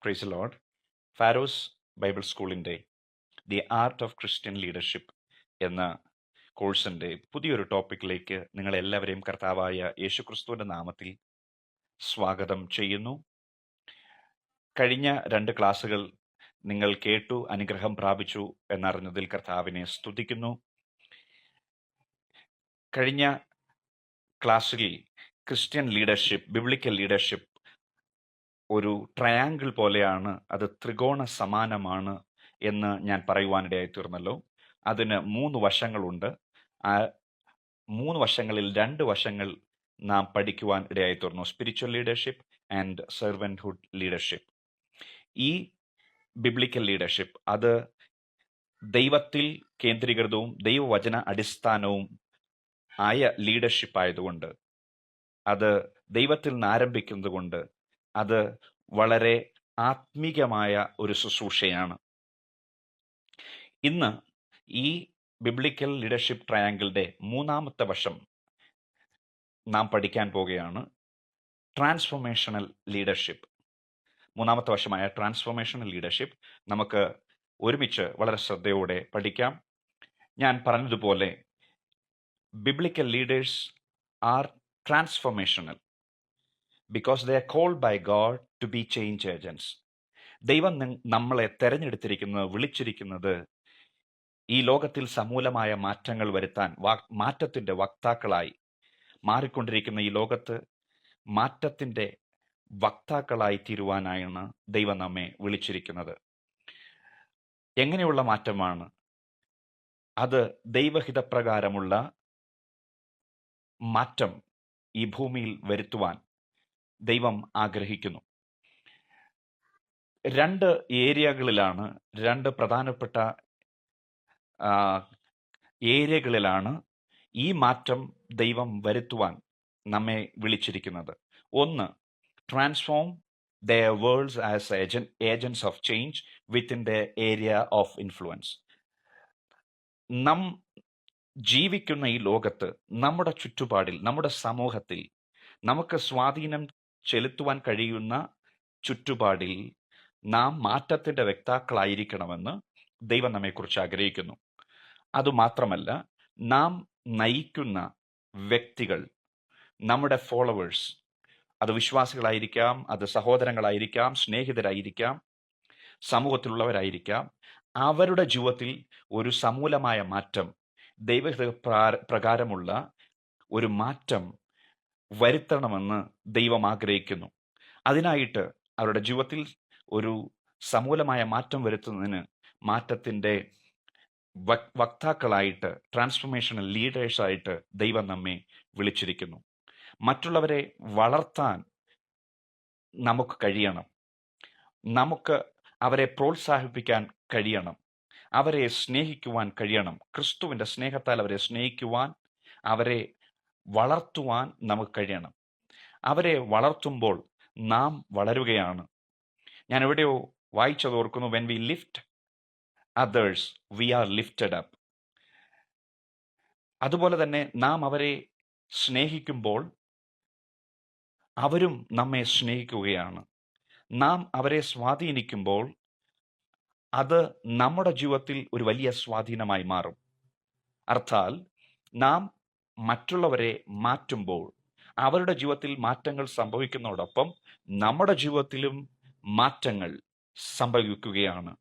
Price Lord. Pharos Bible സ്കൂളിൻ്റെ the art of Christian leadership എന്ന കോഴ്സിൻ്റെ പുതിയൊരു ടോപ്പിക്കിലേക്ക് നിങ്ങളെല്ലാവരെയും കർത്താവായ യേശുക്രിസ്തുവിൻ്റെ നാമത്തിൽ സ്വാഗതം ചെയ്യുന്നു. കഴിഞ്ഞ 2 ക്ലാസ്സുകൾ നിങ്ങൾ കേട്ടു, അനുഗ്രഹം പ്രാപിച്ചു എന്നറിഞ്ഞതിൽ കർത്താവിനെ സ്തുതിക്കുന്നു. കഴിഞ്ഞ ക്ലാസ്സിൽ ക്രിസ്ത്യൻ ലീഡർഷിപ്പ്, ബിബ്ലിക്കൽ ലീഡർഷിപ്പ് ഒരു ട്രയാങ്കിൾ പോലെയാണ്, അത് ത്രികോണ സമാനമാണ് എന്ന് ഞാൻ പറയുവാനിടയായി തീർന്നല്ലോ. അതിന് 3 വശങ്ങളുണ്ട്. ആ 3 വശങ്ങളിൽ 2 വശങ്ങൾ നാം പഠിക്കുവാൻ ഇടയായി തീർന്നു: spiritual leadership and servanthood leadership. ഈ ബിബ്ലിക്കൽ ലീഡർഷിപ്പ് അത് ദൈവത്തിൽ കേന്ദ്രീകൃതവും ദൈവവചന അടിസ്ഥാനവും ആയ ലീഡർഷിപ്പ് ആയതുകൊണ്ട്, അത് ദൈവത്തിൽ നിന്ന് ആരംഭിക്കുന്നത് കൊണ്ട് അത് വളരെ ആത്മീകമായ ഒരു ശുശ്രൂഷയാണ്. ഇന്ന് ഈ ബിബ്ലിക്കൽ ലീഡർഷിപ്പ് ട്രയാങ്കിളിൻ്റെ 3ാമത്തെ വശം നാം പഠിക്കാൻ പോകുകയാണ്: ട്രാൻസ്ഫോർമേഷണൽ ലീഡർഷിപ്പ്. 3ാമത്തെ വശമായ ട്രാൻസ്ഫോർമേഷണൽ ലീഡർഷിപ്പ് നമുക്ക് ഒരുമിച്ച് വളരെ ശ്രദ്ധയോടെ പഠിക്കാം. ഞാൻ പറഞ്ഞതുപോലെ biblical leaders R transformational because they are called by God to be change agents. ദൈവം നമ്മളെ തെരഞ്ഞെടുത്തിരിക്കുന്നത്, വിളിച്ചിരിക്കുന്നത് ഈ ലോകത്തിൽ സമൂലമായ മാറ്റങ്ങൾ വരുത്താൻ, മാറ്റത്തിൻ്റെ വക്താക്കളായി മാറിക്കൊണ്ടിരിക്കുന്ന ഈ ലോകത്ത് മാറ്റത്തിൻ്റെ വക്താക്കളായി തീരുവാനായാണ് ദൈവം നമ്മെ വിളിച്ചിരിക്കുന്നത്. എങ്ങനെയുള്ള മാറ്റമാണ് അത്? ദൈവഹിതപ്രകാരമുള്ള മാറ്റം ഈ ഭൂമിയിൽ വരുത്തുവാൻ ദൈവം ആഗ്രഹിക്കുന്നു. 2 ഏരിയകളിലാണ്, 2 പ്രധാനപ്പെട്ട ഏരിയകളിലാണ് ഈ മാറ്റം ദൈവം വരുത്തുവാൻ നമ്മെ വിളിച്ചിരിക്കുന്നത്. ഒന്ന്, transform their worlds as agents of change within their area of influence. നാം ജീവിക്കുന്ന ഈ ലോകത്ത്, നമ്മുടെ ചുറ്റുപാടിൽ, നമ്മുടെ സമൂഹത്തിൽ നമുക്ക് സ്വാധീനം ചെലുത്തുവാൻ കഴിയുന്ന ചുറ്റുപാടിൽ നാം മാറ്റത്തിൻ്റെ വക്താക്കളായിരിക്കണമെന്ന് ദൈവം നമ്മെക്കുറിച്ച് ആഗ്രഹിക്കുന്നു. അതുമാത്രമല്ല, നാം നയിക്കുന്ന വ്യക്തികൾ, നമ്മുടെ ഫോളോവേഴ്സ്, അത് വിശ്വാസികളായിരിക്കാം, അത് സഹോദരങ്ങളായിരിക്കാം, സ്നേഹിതരായിരിക്കാം, സമൂഹത്തിലുള്ളവരായിരിക്കാം, അവരുടെ ജീവിതത്തിൽ ഒരു സമൂലമായ മാറ്റം, ദൈവ പ്രകാരമുള്ള ഒരു മാറ്റം വരുത്തണമെന്ന് ദൈവം ആഗ്രഹിക്കുന്നു. അതിനായിട്ട് അവരുടെ ജീവിതത്തിൽ ഒരു സമൂലമായ മാറ്റം വരുത്തുന്നതിന് മാറ്റത്തിൻ്റെ വക്താക്കളായിട്ട്, ട്രാൻസ്ഫോർമേഷണൽ ലീഡേഴ്സായിട്ട് ദൈവം നമ്മെ വിളിച്ചിരിക്കുന്നു. മറ്റുള്ളവരെ വളർത്താൻ നമുക്ക് കഴിയണം, നമുക്ക് അവരെ പ്രോത്സാഹിപ്പിക്കാൻ കഴിയണം, അവരെ സ്നേഹിക്കുവാൻ കഴിയണം. ക്രിസ്തുവിൻ്റെ സ്നേഹത്താൽ അവരെ സ്നേഹിക്കുവാൻ, അവരെ വളർത്തുവാൻ നമുക്ക് കഴിയണം. അവരെ വളർത്തുമ്പോൾ നാം വളരുകയാണ്. ഞാൻ എവിടെയോ വായിച്ചത് ഓർക്കുന്നു: when we lift others we are lifted up. അതുപോലെ തന്നെ നാം അവരെ സ്നേഹിക്കുമ്പോൾ അവരും നമ്മെ സ്നേഹിക്കുകയാണ്. നാം അവരെ സ്വാധീനിക്കുമ്പോൾ അത് നമ്മുടെ ജീവിതത്തിൽ ഒരു വലിയ സ്വാധീനമായി മാറും. അർത്ഥാൽ നാം മറ്റുള്ളവരെ മാറ്റുമ്പോൾ അവരുടെ ജീവിതത്തിൽ മാറ്റങ്ങൾ സംഭവിക്കുന്നതോടൊപ്പം നമ്മുടെ ജീവിതത്തിലും മാറ്റങ്ങൾ സംഭവിക്കുകയാണ്.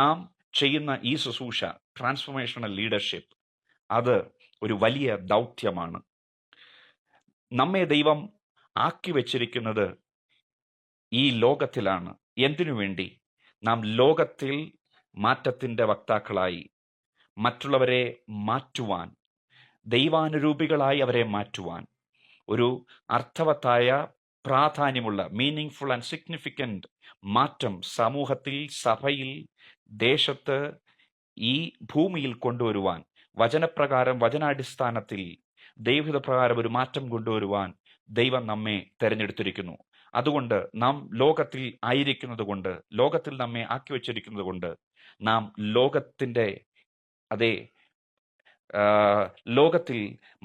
നാം ചെയ്യുന്ന ഈ ശുശ്രൂഷ, ട്രാൻസ്ഫോർമേഷണൽ ലീഡർഷിപ്പ്, അത് ഒരു വലിയ ദൗത്യമാണ്. നമ്മെ ദൈവം ആക്കി വച്ചിരിക്കുന്നത് ഈ ലോകത്തിലാണ്. എന്തിനു വേണ്ടി? നാം ലോകത്തിൽ മാറ്റത്തിൻ്റെ വക്താക്കളായി മറ്റുള്ളവരെ മാറ്റുവാൻ, ദൈവാനുരൂപികളായി അവരെ മാറ്റുവാൻ, ഒരു അർത്ഥവത്തായ, പ്രാധാന്യമുള്ള, മീനിങ്ഫുൾ ആൻഡ് സിഗ്നിഫിക്കൻ്റ് മാറ്റം സമൂഹത്തിൽ, സഭയിൽ, ദേശത്ത്, ഈ ഭൂമിയിൽ കൊണ്ടുവരുവാൻ, വചനപ്രകാരം, വചനാടിസ്ഥാനത്തിൽ ദൈവഹിതപ്രകാരം ഒരു മാറ്റം കൊണ്ടുവരുവാൻ ദൈവം നമ്മെ തിരഞ്ഞെടുത്തിരിക്കുന്നു. അതുകൊണ്ട് നാം ലോകത്തിൽ ആയിരിക്കുന്നത് കൊണ്ട്, ലോകത്തിൽ നമ്മെ ആക്കി വച്ചിരിക്കുന്നത് കൊണ്ട്, നാം ലോകത്തിൻ്റെ അതേ ലോകത്തിൽ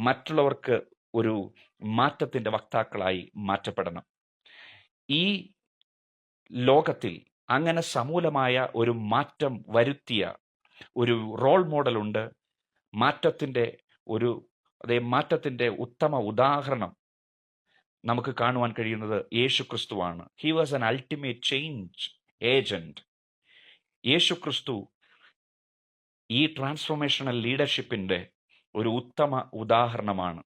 മറ്റുള്ളവർക്ക് ഒരു മാറ്റത്തിന്റെ വക്താക്കളായി മാറ്റപ്പെടണം. ഈ ലോകത്തിൽ അങ്ങനെ സമൂലമായ ഒരു മാറ്റം വരുത്തിയ ഒരു റോൾ മോഡലുണ്ട്. മാറ്റത്തിന്റെ ഉത്തമ ഉദാഹരണം നമുക്ക് കാണുവാൻ കഴിയുന്നത് യേശു ക്രിസ്തുവാണ്. He was an ultimate change agent. യേശു ക്രിസ്തു ഈ ട്രാൻസ്ഫോർമേഷണൽ ലീഡർഷിപ്പിന്റെ ഒരു ഉത്തമ ഉദാഹരണമാണ്.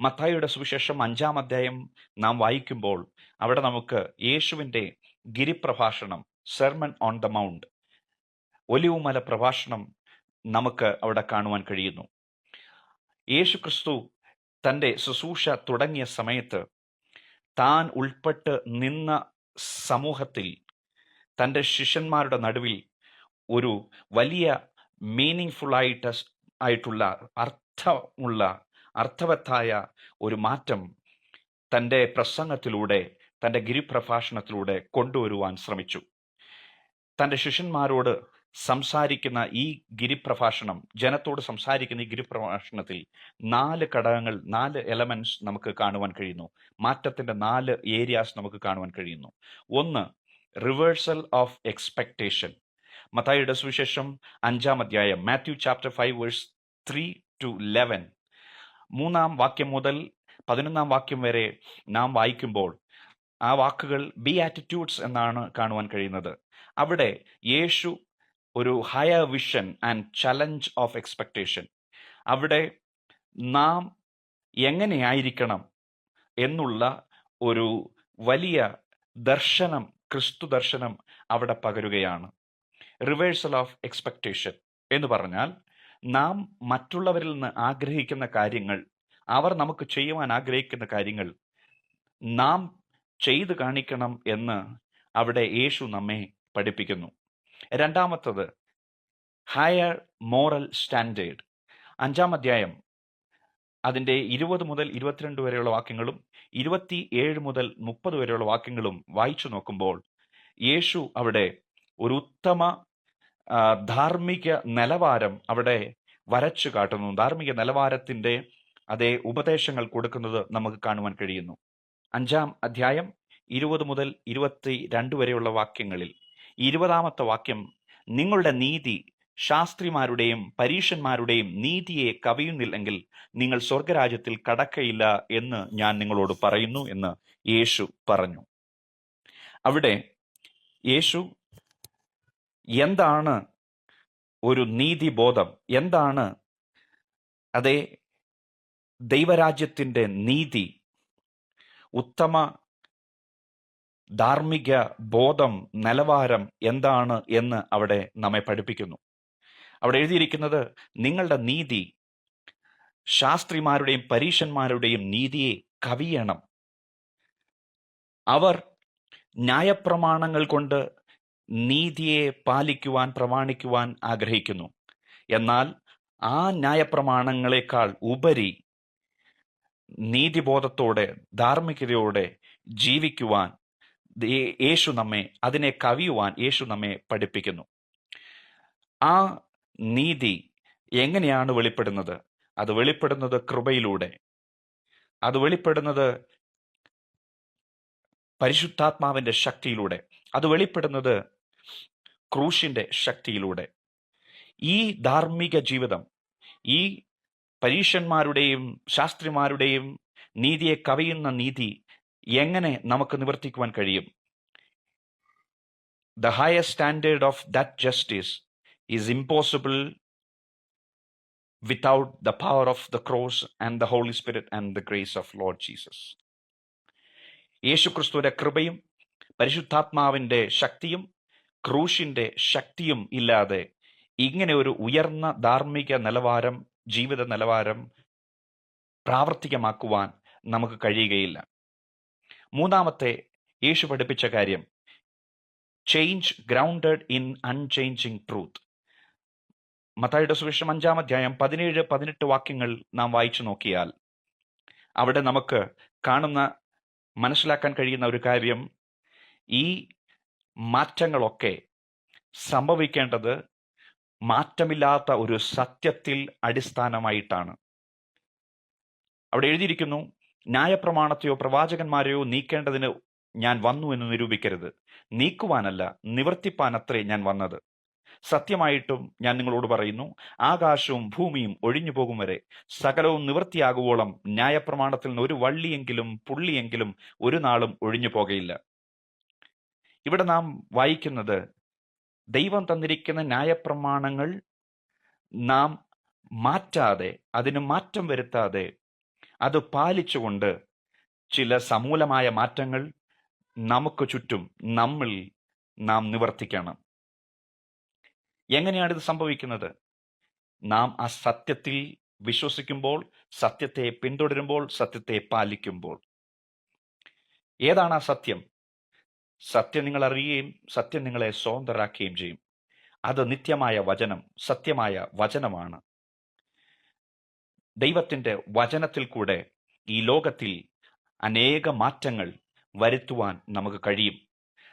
മത്തായിയുടെ സുവിശേഷം 5-ാം അധ്യായം നാം വായിക്കുമ്പോൾ അവിടെ നമുക്ക് യേശുവിൻ്റെ ഗിരിപ്രഭാഷണം, സെർമൺ ഓൺ ദ മൗണ്ട്, ഒലിവുമല പ്രഭാഷണം നമുക്ക് അവിടെ കാണുവാൻ കഴിയുന്നു. യേശു ക്രിസ്തു തൻ്റെ ശുശ്രൂഷ തുടങ്ങിയ സമയത്ത് താൻ ഉൾപ്പെട്ട് നിന്ന സമൂഹത്തിൽ തൻ്റെ ശിഷ്യന്മാരുടെ നടുവിൽ ഒരു വലിയ മീനിങ് ആയിട്ടുള്ള അർത്ഥവത്തായ ഒരു മാറ്റം തൻ്റെ പ്രസംഗത്തിലൂടെ, തൻ്റെ ഗിരിപ്രഭാഷണത്തിലൂടെ കൊണ്ടുവരുവാൻ ശ്രമിച്ചു. തൻ്റെ ശിഷ്യന്മാരോട് സംസാരിക്കുന്ന ഈ ഗിരിപ്രഭാഷണം, ജനത്തോട് സംസാരിക്കുന്ന ഈ ഗിരിപ്രഭാഷണത്തിൽ 4 ഘടകങ്ങൾ, 4 എലമെന്റ്സ് നമുക്ക് കാണുവാൻ കഴിയുന്നു. മാറ്റത്തിന്റെ 4 ഏരിയാസ് നമുക്ക് കാണുവാൻ കഴിയുന്നു. ഒന്ന്, റിവേഴ്സൽ ഓഫ് എക്സ്പെക്ടേഷൻ. മത്തായിയുടെ സുവിശേഷം 5-ാം അധ്യായം, മാത്യു ചാപ്റ്റർ 5 വേഴ്സ് 3-11, 3-ാം വാക്യം മുതൽ 11-ാം വാക്യം വരെ നാം വായിക്കുമ്പോൾ ആ വാക്കുകൾ ബിയാറ്റിറ്റ്യൂഡ്സ് എന്നാണ് കാണുവാൻ കഴിയുന്നത്. അവിടെ യേശു ഒരു higher vision and challenge of expectation, അവിടെ നാം എങ്ങനെയായിരിക്കണം എന്നുള്ള ഒരു വലിയ ദർശനം, ക്രിസ്തു ദർശനം അവിടെ പകരുകയാണ്. റിവേഴ്സൽ ഓഫ് എക്സ്പെക്ടേഷൻ എന്ന് പറഞ്ഞാൽ നാം മറ്റുള്ളവരിൽ നിന്ന് ആഗ്രഹിക്കുന്ന കാര്യങ്ങൾ, അവർ നമുക്ക് ചെയ്യുവാൻ ആഗ്രഹിക്കുന്ന കാര്യങ്ങൾ നാം ചെയ്തു കാണിക്കണം എന്ന് അവിടെ യേശു നമ്മെ പഠിപ്പിക്കുന്നു. രണ്ടാമത്തത്, ഹയർ മോറൽ സ്റ്റാൻഡേർഡ്. 5-ാം അധ്യായം അതിൻ്റെ 20 മുതൽ 22 വരെയുള്ള വാക്യങ്ങളും 27 മുതൽ 30 വരെയുള്ള വാക്യങ്ങളും വായിച്ചു നോക്കുമ്പോൾ യേശു അവിടെ ഒരു ഉത്തമ ധാർമ്മിക നിലവാരം അവിടെ വരച്ചു കാട്ടുന്നു. ധാർമ്മിക നിലവാരത്തിൻ്റെ അതേ ഉപദേശങ്ങൾ കൊടുക്കുന്നത് നമുക്ക് കാണുവാൻ കഴിയുന്നു. 5-ാം അധ്യായം 20 മുതൽ 22 വരെയുള്ള വാക്യങ്ങളിൽ 20-ാമത്തെ വാക്യം, നിങ്ങളുടെ നീതി ശാസ്ത്രിമാരുടെയും പരീശന്മാരുടെയും നീതിയെ കവിയുന്നില്ലെങ്കിൽ നിങ്ങൾ സ്വർഗരാജ്യത്തിൽ കടക്കയില്ല എന്ന് ഞാൻ നിങ്ങളോട് പറയുന്നു എന്ന് യേശു പറഞ്ഞു. അവിടെ യേശു എന്താണ് ഒരു നീതിബോധം, എന്താണ് അതേ ദൈവരാജ്യത്തിൻ്റെ നീതി, ഉത്തമ ധാർമ്മിക ബോധം, നിലവാരം എന്താണ് എന്ന് അവിടെ നമ്മെ പഠിപ്പിക്കുന്നു. അവിടെ എഴുതിയിരിക്കുന്നത്, നിങ്ങളുടെ നീതി ശാസ്ത്രിമാരുടെയും പരീശന്മാരുടെയും നീതിയെ കവിയണം. അവർ ന്യായപ്രമാണങ്ങൾ കൊണ്ട് നീതിയെ പാലിക്കുവാൻ, പ്രമാണിക്കുവാൻ ആഗ്രഹിക്കുന്നു. എന്നാൽ ആ ന്യായപ്രമാണങ്ങളെക്കാൾ ഉപരി നീതിബോധത്തോടെ, ധാർമ്മികതയോടെ ജീവിക്കുവാൻ യേശു നമ്മെ, അതിനെ കവിയുവാൻ യേശു നമ്മെ പഠിപ്പിക്കുന്നു. ആ നീതി എങ്ങനെയാണ് വെളിപ്പെടുന്നത്? അത് വെളിപ്പെടുന്നത് കൃപയിലൂടെ, അത് വെളിപ്പെടുന്നത് പരിശുദ്ധാത്മാവിൻ്റെ ശക്തിയിലൂടെ, അത് വെളിപ്പെടുന്നത് ക്രൂശിൻ്റെ ശക്തിയിലൂടെ. ഈ ധാർമ്മിക ജീവിതം, ഈ പരീശന്മാരുടെയും ശാസ്ത്രിമാരുടെയും നീതിയെ കവിയുന്ന നീതി എങ്ങനെ നമുക്ക് നിവർത്തിക്കുവാൻ കഴിയും? The higher standard of that justice is impossible without the power of the cross and the Holy Spirit and the grace of Lord Jesus. യേശുക്രിസ്തുവിന്റെ കൃപയും പരിശുദ്ധാത്മാവിൻ്റെ ശക്തിയും ക്രൂശിൻ്റെ ശക്തിയും ഇല്ലാതെ ഇങ്ങനെ ഒരു ഉയർന്ന ധാർമ്മിക നിലവാരം, ജീവിത നിലവാരം പ്രാവർത്തികമാക്കുവാൻ നമുക്ക് കഴിയുകയില്ല. മൂന്നാമത്തെ യേശു പഠിപ്പിച്ച കാര്യം, change grounded in unchanging truth. മത്തായിയുടെ സുവിശേഷം 5-ാം അധ്യായം 17-18 വാക്യങ്ങൾ നാം വായിച്ചു നോക്കിയാൽ അവിടെ നമുക്ക് മനസ്സിലാക്കാൻ കഴിയുന്ന ഒരു കാര്യം, ഈ മാറ്റങ്ങളൊക്കെ സംഭവിക്കേണ്ടത് മാറ്റമില്ലാത്ത ഒരു സത്യത്തിൽ അടിസ്ഥാനമായിട്ടാണ്. അവിടെ എഴുതിയിരിക്കുന്നു, ന്യായപ്രമാണത്തെയോ പ്രവാചകന്മാരെയോ നീക്കേണ്ടതിന് ഞാൻ വന്നു എന്ന് നിരൂപിക്കരുത്, നീക്കുവാനല്ല നിവർത്തിപ്പാനത്രേ ഞാൻ വന്നത്. സത്യമായിട്ടും ഞാൻ നിങ്ങളോട് പറയുന്നു, ആകാശവും ഭൂമിയും ഒഴിഞ്ഞു പോകും വരെ സകലവും നിവൃത്തിയാകുവോളം ന്യായപ്രമാണത്തിൽ നിന്ന് ഒരു വള്ളിയെങ്കിലും പുള്ളിയെങ്കിലും ഒരു നാളും ഒഴിഞ്ഞു പോകയില്ല. ഇവിടെ നാം വായിക്കുന്നത്, ദൈവം തന്നിരിക്കുന്ന ന്യായപ്രമാണങ്ങൾ നാം മാറ്റാതെ, അതിന് മാറ്റം വരുത്താതെ, അത് പാലിച്ചുകൊണ്ട് ചില സമൂലമായ മാറ്റങ്ങൾ നമുക്ക് ചുറ്റും നാം നിവർത്തിക്കണം. എങ്ങനെയാണ് ഇത് സംഭവിക്കുന്നത്? നാം ആ സത്യത്തിൽ വിശ്വസിക്കുമ്പോൾ, സത്യത്തെ പിന്തുടരുമ്പോൾ, സത്യത്തെ പാലിക്കുമ്പോൾ. ഏതാണ് ആ സത്യം? സത്യം നിങ്ങൾ അറിയുകയും സത്യം നിങ്ങളെ സ്വതന്ത്രരാക്കുകയും ചെയ്യും. അത് നിത്യമായ വചനം, സത്യമായ വചനമാണ്. ദൈവത്തിൻ്റെ വചനത്തിൽ കൂടെ ഈ ലോകത്തിൽ അനേക മാറ്റങ്ങൾ വരുത്തുവാൻ നമുക്ക് കഴിയും.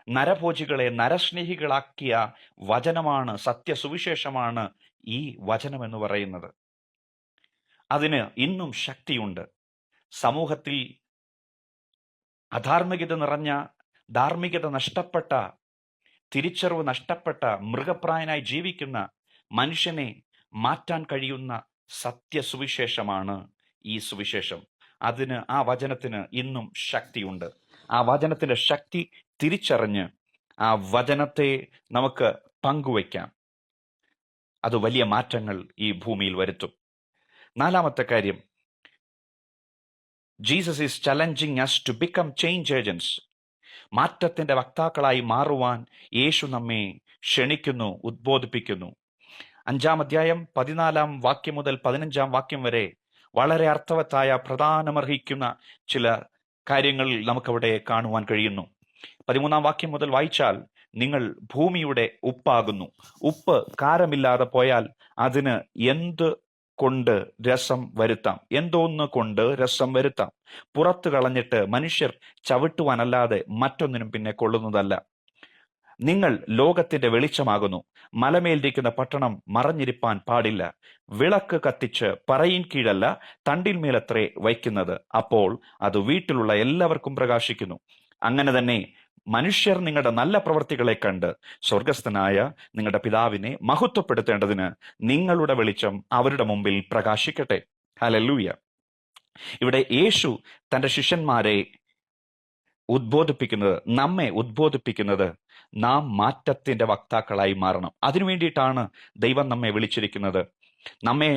നരഭോജികളെ നരസ്നേഹികളാക്കിയ വചനമാണ്, സത്യസുവിശേഷമാണ് ഈ വചനം എന്ന് പറയുന്നത്. അതിന് ഇന്നും ശക്തിയുണ്ട്. സമൂഹത്തിൽ അധാർമികത നിറഞ്ഞ, ധാർമ്മികത നഷ്ടപ്പെട്ട, തിരിച്ചറിവ് നഷ്ടപ്പെട്ട, മൃഗപ്രായനായി ജീവിക്കുന്ന മനുഷ്യനെ മാറ്റാൻ കഴിയുന്ന സത്യസുവിശേഷമാണ് ഈ സുവിശേഷം. അതിന്, ആ വചനത്തിന് ഇന്നും ശക്തിയുണ്ട്. ആ വചനത്തിൻ്റെ ശക്തി തിരിച്ചറിഞ്ഞ് ആ വചനത്തെ നമുക്ക് പങ്കുവയ്ക്കാം. അത് വലിയ മാറ്റങ്ങൾ ഈ ഭൂമിയിൽ വരുത്തും. നാലാമത്തെ കാര്യം, Jesus is challenging us to become change agents. മാറ്റത്തിൻ്റെ വക്താക്കളായി മാറുവാൻ യേശു നമ്മെ ക്ഷണിക്കുന്നു, ഉദ്ബോധിപ്പിക്കുന്നു. 5-ാം അധ്യായം 14-ാം വാക്യം മുതൽ 15-ാം വാക്യം വരെ വളരെ അർത്ഥവത്തായ, പ്രധാനമർഹിക്കുന്ന ചില കാര്യങ്ങൾ നമുക്കവിടെ കാണുവാൻ കഴിയുന്നു. 13-ാം വാക്യം മുതൽ വായിച്ചാൽ, നിങ്ങൾ ഭൂമിയുടെ ഉപ്പാകുന്നു. ഉപ്പ് കാരമില്ലാതെ പോയാൽ അതിന് എന്ത് കൊണ്ട് രസം വരുത്താം? എന്തോന്ന് കൊണ്ട് രസം വരുത്താം? പുറത്തു കളഞ്ഞിട്ട് മനുഷ്യർ ചവിട്ടുവാനല്ലാതെ മറ്റൊന്നിനും പിന്നെ കൊള്ളുന്നതല്ല. നിങ്ങൾ ലോകത്തിന്റെ വെളിച്ചമാകുന്നു. മലമേലിരിക്കുന്ന പട്ടണം മറഞ്ഞിരിപ്പാൻ പാടില്ല. വിളക്ക് കത്തിച്ച് പറയിൻ കീഴല്ല, തണ്ടിന്മേലത്രേ വയ്ക്കുന്നത്. അപ്പോൾ അത് വീട്ടിലുള്ള എല്ലാവർക്കും പ്രകാശിക്കുന്നു. അങ്ങനെ തന്നെ മനുഷ്യർ നിങ്ങളുടെ നല്ല പ്രവൃത്തികളെ കണ്ട് സ്വർഗസ്ഥനായ നിങ്ങളുടെ പിതാവിനെ മഹത്വപ്പെടുത്തേണ്ടതിന് നിങ്ങളുടെ വെളിച്ചം അവരുടെ മുമ്പിൽ പ്രകാശിക്കട്ടെ. ഹല്ലേലൂയ. ഇവിടെ യേശു തൻ്റെ ശിഷ്യന്മാരെ ഉദ്ബോധിപ്പിക്കുന്നത്, നമ്മെ ഉദ്ബോധിപ്പിക്കുന്നത്, നാം മാറ്റത്തിന്റെ വക്താക്കളായി മാറണം. അതിനു വേണ്ടിയിട്ടാണ് ദൈവം നമ്മെ വിളിച്ചിരിക്കുന്നത്. നമ്മെ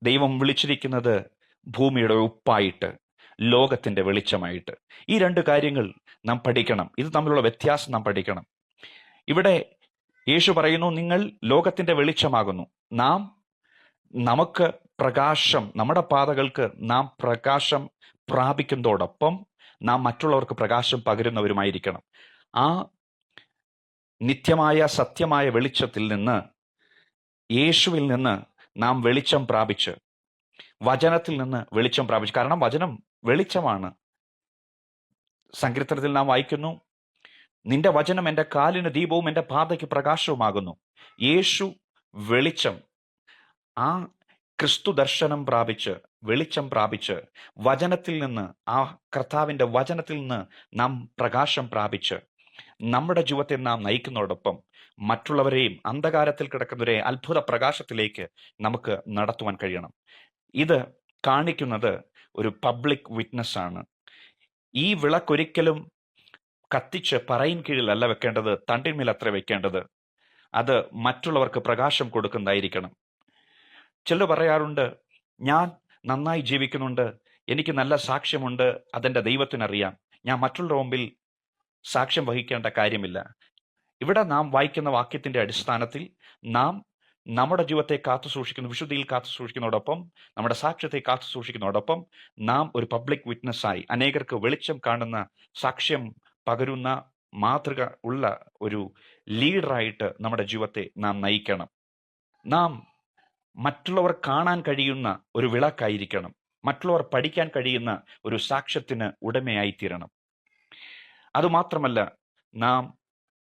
ദൈവം വിളിച്ചിരിക്കുന്നത് ഭൂമിയുടെ ഉപ്പായിട്ട്, ലോകത്തിന്റെ വെളിച്ചമായിട്ട്. ഈ രണ്ട് കാര്യങ്ങൾ നാം പഠിക്കണം. ഇത് തമ്മിലുള്ള വ്യത്യാസം നാം പഠിക്കണം. ഇവിടെ യേശു പറയുന്നു, നിങ്ങൾ ലോകത്തിന്റെ വെളിച്ചമാകുന്നു. നമുക്ക് പ്രകാശം, നമ്മുടെ പാതകൾക്ക് നാം പ്രകാശം പ്രാപിക്കുന്നതോടൊപ്പം നാം മറ്റുള്ളവർക്ക് പ്രകാശം പകരുന്നവരുമായിരിക്കണം. ആ നിത്യമായ സത്യമായ വെളിച്ചത്തിൽ നിന്ന്, യേശുവിൽ നിന്ന് നാം വെളിച്ചം പ്രാപിച്ച്, വചനത്തിൽ നിന്ന് വെളിച്ചം പ്രാപിച്ചു. കാരണം വചനം വെളിച്ചമാണ്. സങ്കീർത്തനത്തിൽ നാം വായിക്കുന്നു, നിന്റെ വചനം എൻ്റെ കാലിന് ദീപവും എൻ്റെ പാതയ്ക്ക് പ്രകാശവുമാകുന്നു. യേശു വെളിച്ചം. ആ ക്രിസ്തു ദർശനം പ്രാപിച്ച്, വെളിച്ചം പ്രാപിച്ച്, വചനത്തിൽ നിന്ന്, ആ കർത്താവിൻ്റെ വചനത്തിൽ നിന്ന് നാം പ്രകാശം പ്രാപിച്ച് നമ്മുടെ ജീവിതത്തെ നാം നയിക്കുന്നതോടൊപ്പം മറ്റുള്ളവരെയും, അന്ധകാരത്തിൽ കിടക്കുന്നവരെ അത്ഭുത പ്രകാശത്തിലേക്ക് നമുക്ക് നടത്തുവാൻ കഴിയണം. ഇത് കാണിക്കുന്നത് ഒരു പബ്ലിക് വിറ്റ്നസ് ആണ്. ഈ വിളക്കൊരിക്കലും കത്തിച്ച് പറയിൻ കീഴിലല്ല വെക്കേണ്ടത്, തണ്ടിന്മേൽ അത്ര വെക്കേണ്ടത്. അത് മറ്റുള്ളവർക്ക് പ്രകാശം കൊടുക്കുന്നതായിരിക്കണം. ചിലർ പറയാറുണ്ട്, ഞാൻ നന്നായി ജീവിക്കുന്നുണ്ട്, എനിക്ക് നല്ല സാക്ഷ്യമുണ്ട്, അതെൻ്റെ ദൈവത്തിനറിയാം, ഞാൻ മറ്റുള്ളവരുടെ മുമ്പിൽ സാക്ഷ്യം വഹിക്കേണ്ട കാര്യമില്ല. ഇവിടെ നാം വായിക്കുന്ന വാക്യത്തിന്റെ അടിസ്ഥാനത്തിൽ നാം നമ്മുടെ ജീവിതത്തെ കാത്തു സൂക്ഷിക്കുന്ന, വിശുദ്ധിയിൽ കാത്തു സൂക്ഷിക്കുന്നതോടൊപ്പം, നമ്മുടെ സാക്ഷ്യത്തെ കാത്തു സൂക്ഷിക്കുന്നതോടൊപ്പം നാം ഒരു പബ്ലിക് വിറ്റ്നസ്സായി, അനേകർക്ക് വെളിച്ചം കാണുന്ന, സാക്ഷ്യം പകരുന്ന, മാതൃക ഉള്ള ഒരു ലീഡറായിട്ട് നമ്മുടെ ജീവിതത്തെ നാം നയിക്കണം. നാം മറ്റുള്ളവർ കാണാൻ കഴിയുന്ന ഒരു വിളക്കായിരിക്കണം. മറ്റുള്ളവർ പഠിക്കാൻ കഴിയുന്ന ഒരു സാക്ഷ്യത്തിന് ഉടമയായിത്തീരണം. അതുമാത്രമല്ല, നാം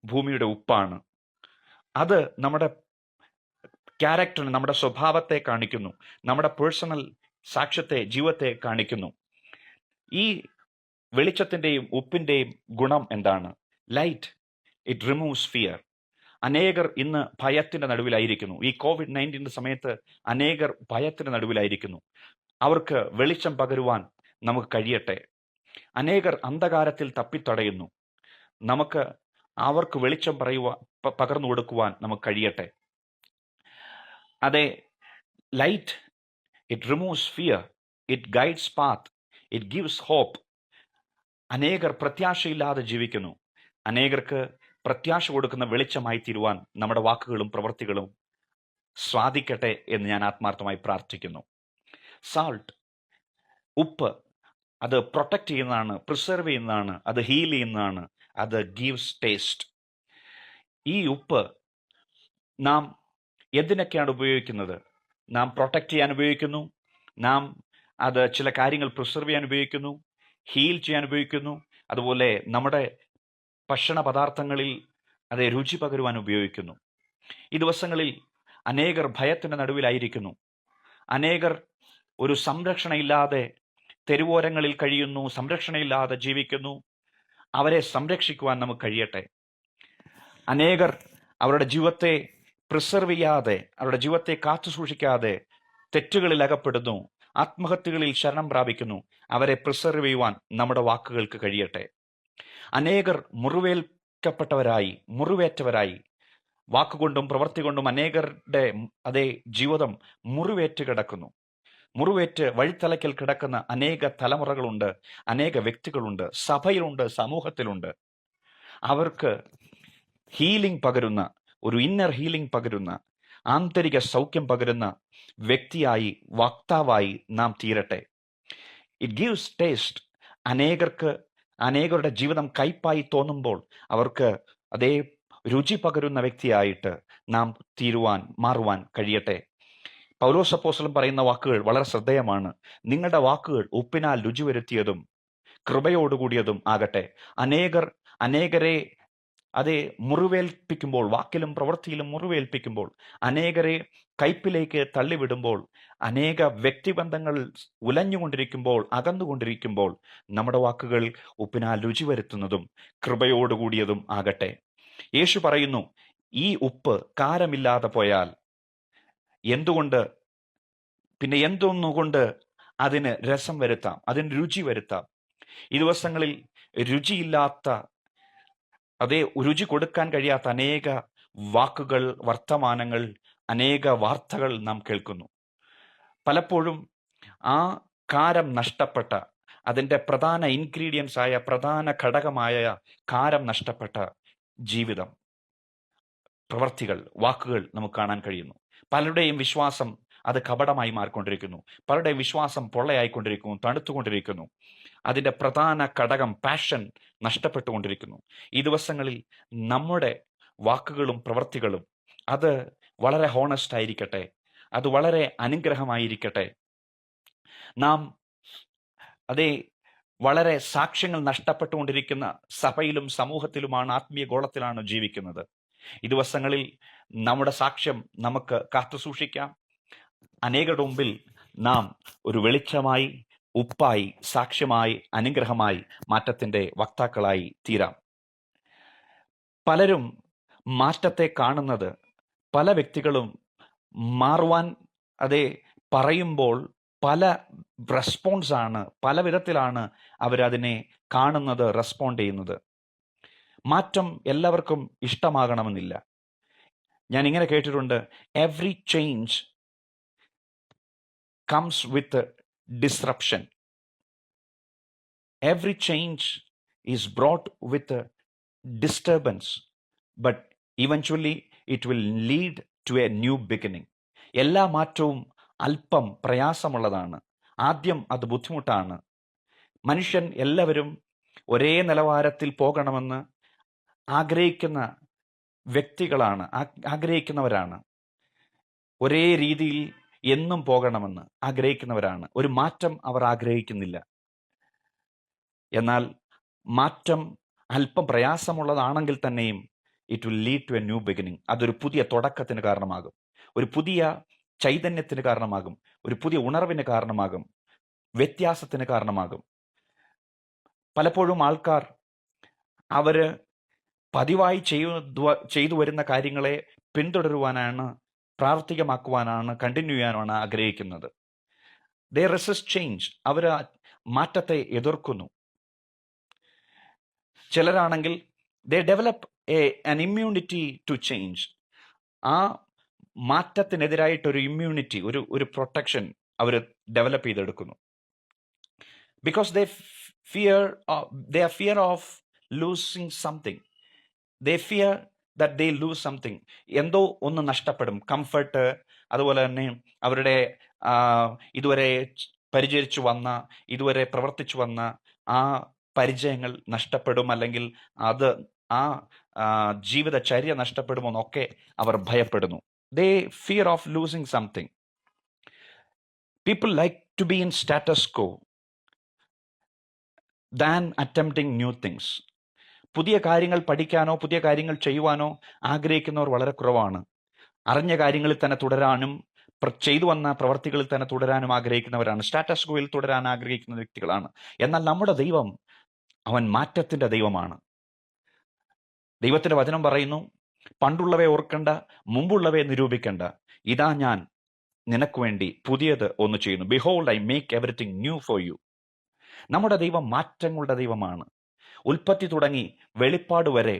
ഭൂമിയുടെ ഉപ്പാണ്. അത് നമ്മുടെ ക്യാരക്ടറിനെ, നമ്മുടെ സ്വഭാവത്തെ കാണിക്കുന്നു, നമ്മുടെ പേഴ്സണൽ സാക്ഷ്യത്തെ, ജീവിതത്തെ കാണിക്കുന്നു. ഈ വെളിച്ചത്തിന്റെയും ഉപ്പിന്റെയും ഗുണം എന്താണ്? Light, it removes fear. അനേകർ ഇന്ന് ഭയത്തിന്റെ നടുവിലായിരിക്കുന്നു. ഈ COVID-19 സമയത്ത് അനേകർ ഭയത്തിന്റെ നടുവിലായിരിക്കുന്നു. അവർക്ക് വെളിച്ചം പകരുവാൻ നമുക്ക് കഴിയട്ടെ. അനേകർ അന്ധകാരത്തിൽ തപ്പിത്തടയുന്നു. നമുക്ക് അവർക്ക് വെളിച്ചം പകർന്നു കൊടുക്കുവാൻ നമുക്ക് കഴിയട്ടെ. അതെ, light, it removes fear, it guides path, it gives hope. അനേകർ പ്രത്യാശയില്ലാതെ ജീവിക്കുന്നു. അനേകർക്ക് പ്രത്യാശ കൊടുക്കുന്ന വെളിച്ചമായി തീരുവാൻ നമ്മുടെ വാക്കുകളും പ്രവൃത്തികളും സാധിക്കട്ടെ എന്ന് ഞാൻ ആത്മാർത്ഥമായി പ്രാർത്ഥിക്കുന്നു. സാൾട്ട്, ഉപ്പ്, അത് പ്രൊട്ടക്റ്റ് ചെയ്യുന്നതാണ്, പ്രിസർവ് ചെയ്യുന്നതാണ്, അത് ഹീൽ ചെയ്യുന്നതാണ്, അത് ഗീവ്സ് ടേസ്റ്റ്. ഈ ഉപ്പ് നാം എന്തിനൊക്കെയാണ് ഉപയോഗിക്കുന്നത്? നാം പ്രൊട്ടക്റ്റ് ചെയ്യാൻ ഉപയോഗിക്കുന്നു, നാം അത് ചില കാര്യങ്ങൾ പ്രിസർവ് ചെയ്യാൻ ഉപയോഗിക്കുന്നു, ഹീൽ ചെയ്യാൻ ഉപയോഗിക്കുന്നു, അതുപോലെ നമ്മുടെ ഭക്ഷണ പദാർത്ഥങ്ങളിൽ അത് രുചി പകരുവാൻ ഉപയോഗിക്കുന്നു. ഈ ദിവസങ്ങളിൽ അനേകർ ഭയത്തിൻ്റെ നടുവിലായിരിക്കുന്നു. അനേകർ ഒരു സംരക്ഷണയില്ലാതെ തെരുവോരങ്ങളിൽ കഴിയുന്നു, സംരക്ഷണയില്ലാതെ ജീവിക്കുന്നു. അവരെ സംരക്ഷിക്കുവാൻ നമുക്ക് കഴിയട്ടെ. അനേകർ അവരുടെ ജീവിതത്തെ പ്രിസർവ് ചെയ്യാതെ, അവരുടെ ജീവിതത്തെ കാത്തു സൂക്ഷിക്കാതെ തെറ്റുകളിൽ അകപ്പെടുന്നു, ആത്മഹത്യകളിൽ ശരണം പ്രാപിക്കുന്നു. അവരെ പ്രിസർവ് ചെയ്യുവാൻ നമ്മുടെ വാക്കുകൾക്ക് കഴിയട്ടെ. അനേകർ മുറിവേറ്റവരായി വാക്കുകൊണ്ടും പ്രവൃത്തി കൊണ്ടും അനേകരുടെ അതേ ജീവിതം മുറിവേറ്റ് കിടക്കുന്നു. മുറിവേറ്റ് വഴിത്തലയ്ക്കൽ കിടക്കുന്ന അനേക തലമുറകളുണ്ട്, അനേക വ്യക്തികളുണ്ട്, സഭയിലുണ്ട്, സമൂഹത്തിലുണ്ട്. അവർക്ക് ഹീലിംഗ് പകരുന്ന, ഒരു ഇന്നർ ഹീലിംഗ് പകരുന്ന, ആന്തരിക സൗഖ്യം പകരുന്ന വ്യക്തിയായി, വക്താവായി നാം തീരട്ടെ. It gives taste. അനേകരുടെ ജീവിതം കയ്പായി തോന്നുമ്പോൾ അവർക്ക് അതേ രുചി പകരുന്ന വ്യക്തിയായിട്ട് നാം മാറുവാൻ കഴിയട്ടെ. പൗലോസ് അപ്പോസ്തലൻ പറയുന്ന വാക്കുകൾ വളരെ ശ്രദ്ധേയമാണ്. നിങ്ങളുടെ വാക്കുകൾ ഉപ്പിനാൽ രുചി വരുത്തിയതും കൃപയോടുകൂടിയതും ആകട്ടെ. അനേകരെ അതേ മുറിവേൽപ്പിക്കുമ്പോൾ, വാക്കിലും പ്രവൃത്തിയിലും മുറിവേൽപ്പിക്കുമ്പോൾ, അനേകരെ കയ്പിലേക്ക് തള്ളിവിടുമ്പോൾ, അനേക വ്യക്തിബന്ധങ്ങൾ ഉലഞ്ഞുകൊണ്ടിരിക്കുമ്പോൾ, അകന്നുകൊണ്ടിരിക്കുമ്പോൾ നമ്മുടെ വാക്കുകൾ ഉപ്പിനാൽ രുചി വരുത്തുന്നതും കൃപയോടുകൂടിയതും ആകട്ടെ. യേശു പറയുന്നു, ഈ ഉപ്പ് കാരമില്ലാതെ പോയാൽ എന്തൊന്നുകൊണ്ട് അതിന് രസം വരുത്താം, അതിന് രുചി വരുത്താം. ഈ ദിവസങ്ങളിൽ രുചിയില്ലാത്ത, രുചി കൊടുക്കാൻ കഴിയാത്ത അനേക വാക്കുകൾ, വർത്തമാനങ്ങൾ, അനേക വാർത്തകൾ നാം കേൾക്കുന്നു. പലപ്പോഴും ആ കാരം നഷ്ടപ്പെട്ട, അതിൻ്റെ പ്രധാന ഇൻഗ്രീഡിയൻസ് ആയ, പ്രധാന ഘടകമായ കാരം നഷ്ടപ്പെട്ട ജീവിതം, പ്രവർത്തികൾ, വാക്കുകൾ നമുക്ക് കാണാൻ കഴിയുന്നു. പലരുടെയും വിശ്വാസം അത് കപടമായി മാറിക്കൊണ്ടിരിക്കുന്നു. പലരുടെയും വിശ്വാസം പൊള്ളയായിക്കൊണ്ടിരിക്കുന്നു, തണുത്തുകൊണ്ടിരിക്കുന്നു. അതിൻ്റെ പ്രധാന ഘടകം, പാഷൻ, നഷ്ടപ്പെട്ടുകൊണ്ടിരിക്കുന്നു. ഈ ദിവസങ്ങളിൽ നമ്മുടെ വാക്കുകളും പ്രവൃത്തികളും അത് വളരെ ഹോണസ്റ്റ് ആയിരിക്കട്ടെ, അത് വളരെ അനുഗ്രഹമായിരിക്കട്ടെ. നാം വളരെ സാക്ഷ്യങ്ങൾ നഷ്ടപ്പെട്ടുകൊണ്ടിരിക്കുന്ന സഭയിലും സമൂഹത്തിലുമാണ്, ആത്മീയ ഗോളത്തിലാണ് ജീവിക്കുന്നത്. ഈ ദിവസങ്ങളിൽ നമ്മുടെ സാക്ഷ്യം നമുക്ക് കാത്തു സൂക്ഷിക്കാം. അനേകരുടെ മുമ്പിൽ നാം ഒരു വെളിച്ചമായി, ഉപ്പായി, സാക്ഷ്യമായി, അനുഗ്രഹമായി, മാറ്റത്തിൻ്റെ വക്താക്കളായി തീരാം. പലരും മാറ്റത്തെ കാണുന്നത്, പല വ്യക്തികളും മാറുവാൻ പറയുമ്പോൾ പല റെസ്പോൺസാണ്, പല വിധത്തിലാണ് അവരതിനെ കാണുന്നത്, റെസ്പോണ്ട് ചെയ്യുന്നത്. മാറ്റം എല്ലാവർക്കും ഇഷ്ടമാകണമെന്നില്ല. ഞാൻ ഇങ്ങനെ കേട്ടിട്ടുണ്ട്, every change comes with disruption. Every change is brought with disturbance, but eventually it will lead to a new beginning. എല്ലാ മാറ്റവും അല്പം പ്രയാസമുള്ളതാണ്. ആദ്യം അത് ബുദ്ധിമുട്ടാണ്. മനുഷ്യൻ എല്ലാവരും ഒരേ നിലവാരത്തിൽ പോകണമെന്ന് ആഗ്രഹിക്കുന്ന വ്യക്തികളാണ്, ആഗ്രഹിക്കുന്നവരാണ്. ഒരേ രീതിയിൽ എന്നും പോകണമെന്ന് ആഗ്രഹിക്കുന്നവരാണ്. ഒരു മാറ്റം അവർ ആഗ്രഹിക്കുന്നില്ല. എന്നാൽ മാറ്റം അല്പം പ്രയാസമുള്ളതാണെങ്കിൽ തന്നെയും it will lead to a new beginning. അതൊരു പുതിയ തുടക്കത്തിന് കാരണമാകും, ഒരു പുതിയ ചൈതന്യത്തിന് കാരണമാകും, ഒരു പുതിയ ഉണർവിന് കാരണമാകും, വ്യത്യാസത്തിന് കാരണമാകും. പലപ്പോഴും ആൾക്കാർ അവര് പതിവായി ചെയ്തു വരുന്ന കാര്യങ്ങളെ പിന്തുടരുവാനാണ്, പ്രാവർത്തികമാക്കുവാനാണ്, കണ്ടിന്യൂ ചെയ്യാനാണ് ആഗ്രഹിക്കുന്നത്. ദേ റെസിസ്റ്റ് ചേഞ്ച്. അവർ മാറ്റത്തെ എതിർക്കുന്നു. ചിലരാണെങ്കിൽ they develop an immunity to change. ആ മാറ്റത്തിനെതിരായിട്ടൊരു ഇമ്മ്യൂണിറ്റി, ഒരു പ്രൊട്ടക്ഷൻ അവർ ഡെവലപ്പ് ചെയ്തെടുക്കുന്നു. Because they are fear of losing something. They fear that they lose something. എന്തോ ഒന്ന് നഷ്ടപ്പെടും. കംഫർട്ട്, അതുപോലെ തന്നെ അവരുടെ ഇതുവരെ പരിചരിച്ചു വന്ന, ഇതുവരെ പ്രവർത്തിച്ചു വന്ന ആ പരിചയങ്ങൾ നഷ്ടപ്പെടും, അല്ലെങ്കിൽ അത് ആ ജീവിതചര്യ നഷ്ടപ്പെടുമെന്നൊക്കെ അവർ ഭയപ്പെടുന്നു. They fear of losing something. People like to be in status quo than attempting new things. പുതിയ കാര്യങ്ങൾ പഠിക്കാനോ പുതിയ കാര്യങ്ങൾ ചെയ്യുവാനോ ആഗ്രഹിക്കുന്നവർ വളരെ കുറവാണ്. അറിഞ്ഞ കാര്യങ്ങളിൽ തന്നെ തുടരാനും ചെയ്തു വന്ന പ്രവർത്തികളിൽ തന്നെ തുടരാനും ആഗ്രഹിക്കുന്നവരാണ്. സ്റ്റാറ്റസ് കോയിൽ തുടരാൻ ആഗ്രഹിക്കുന്ന വ്യക്തികളാണ്. എന്നാൽ നമ്മുടെ ദൈവം, അവൻ മാറ്റത്തിന്റെ ദൈവമാണ്. ദൈവത്തിന്റെ വചനം പറയുന്നു, പണ്ടുള്ളവയെ ഓർക്കണ്ട, മുമ്പുള്ളവയെ നിരൂപിക്കണ്ട, ഇതാ ഞാൻ നിനക്ക് വേണ്ടി പുതിയത് ഒന്ന് ചെയ്യുന്നു. Behold I make everything new for you. നമ്മുടെ ദൈവം മാറ്റങ്ങളുടെ ദൈവമാണ്. ഉൽപ്പത്തി തുടങ്ങി വെളിപ്പാട് വരെ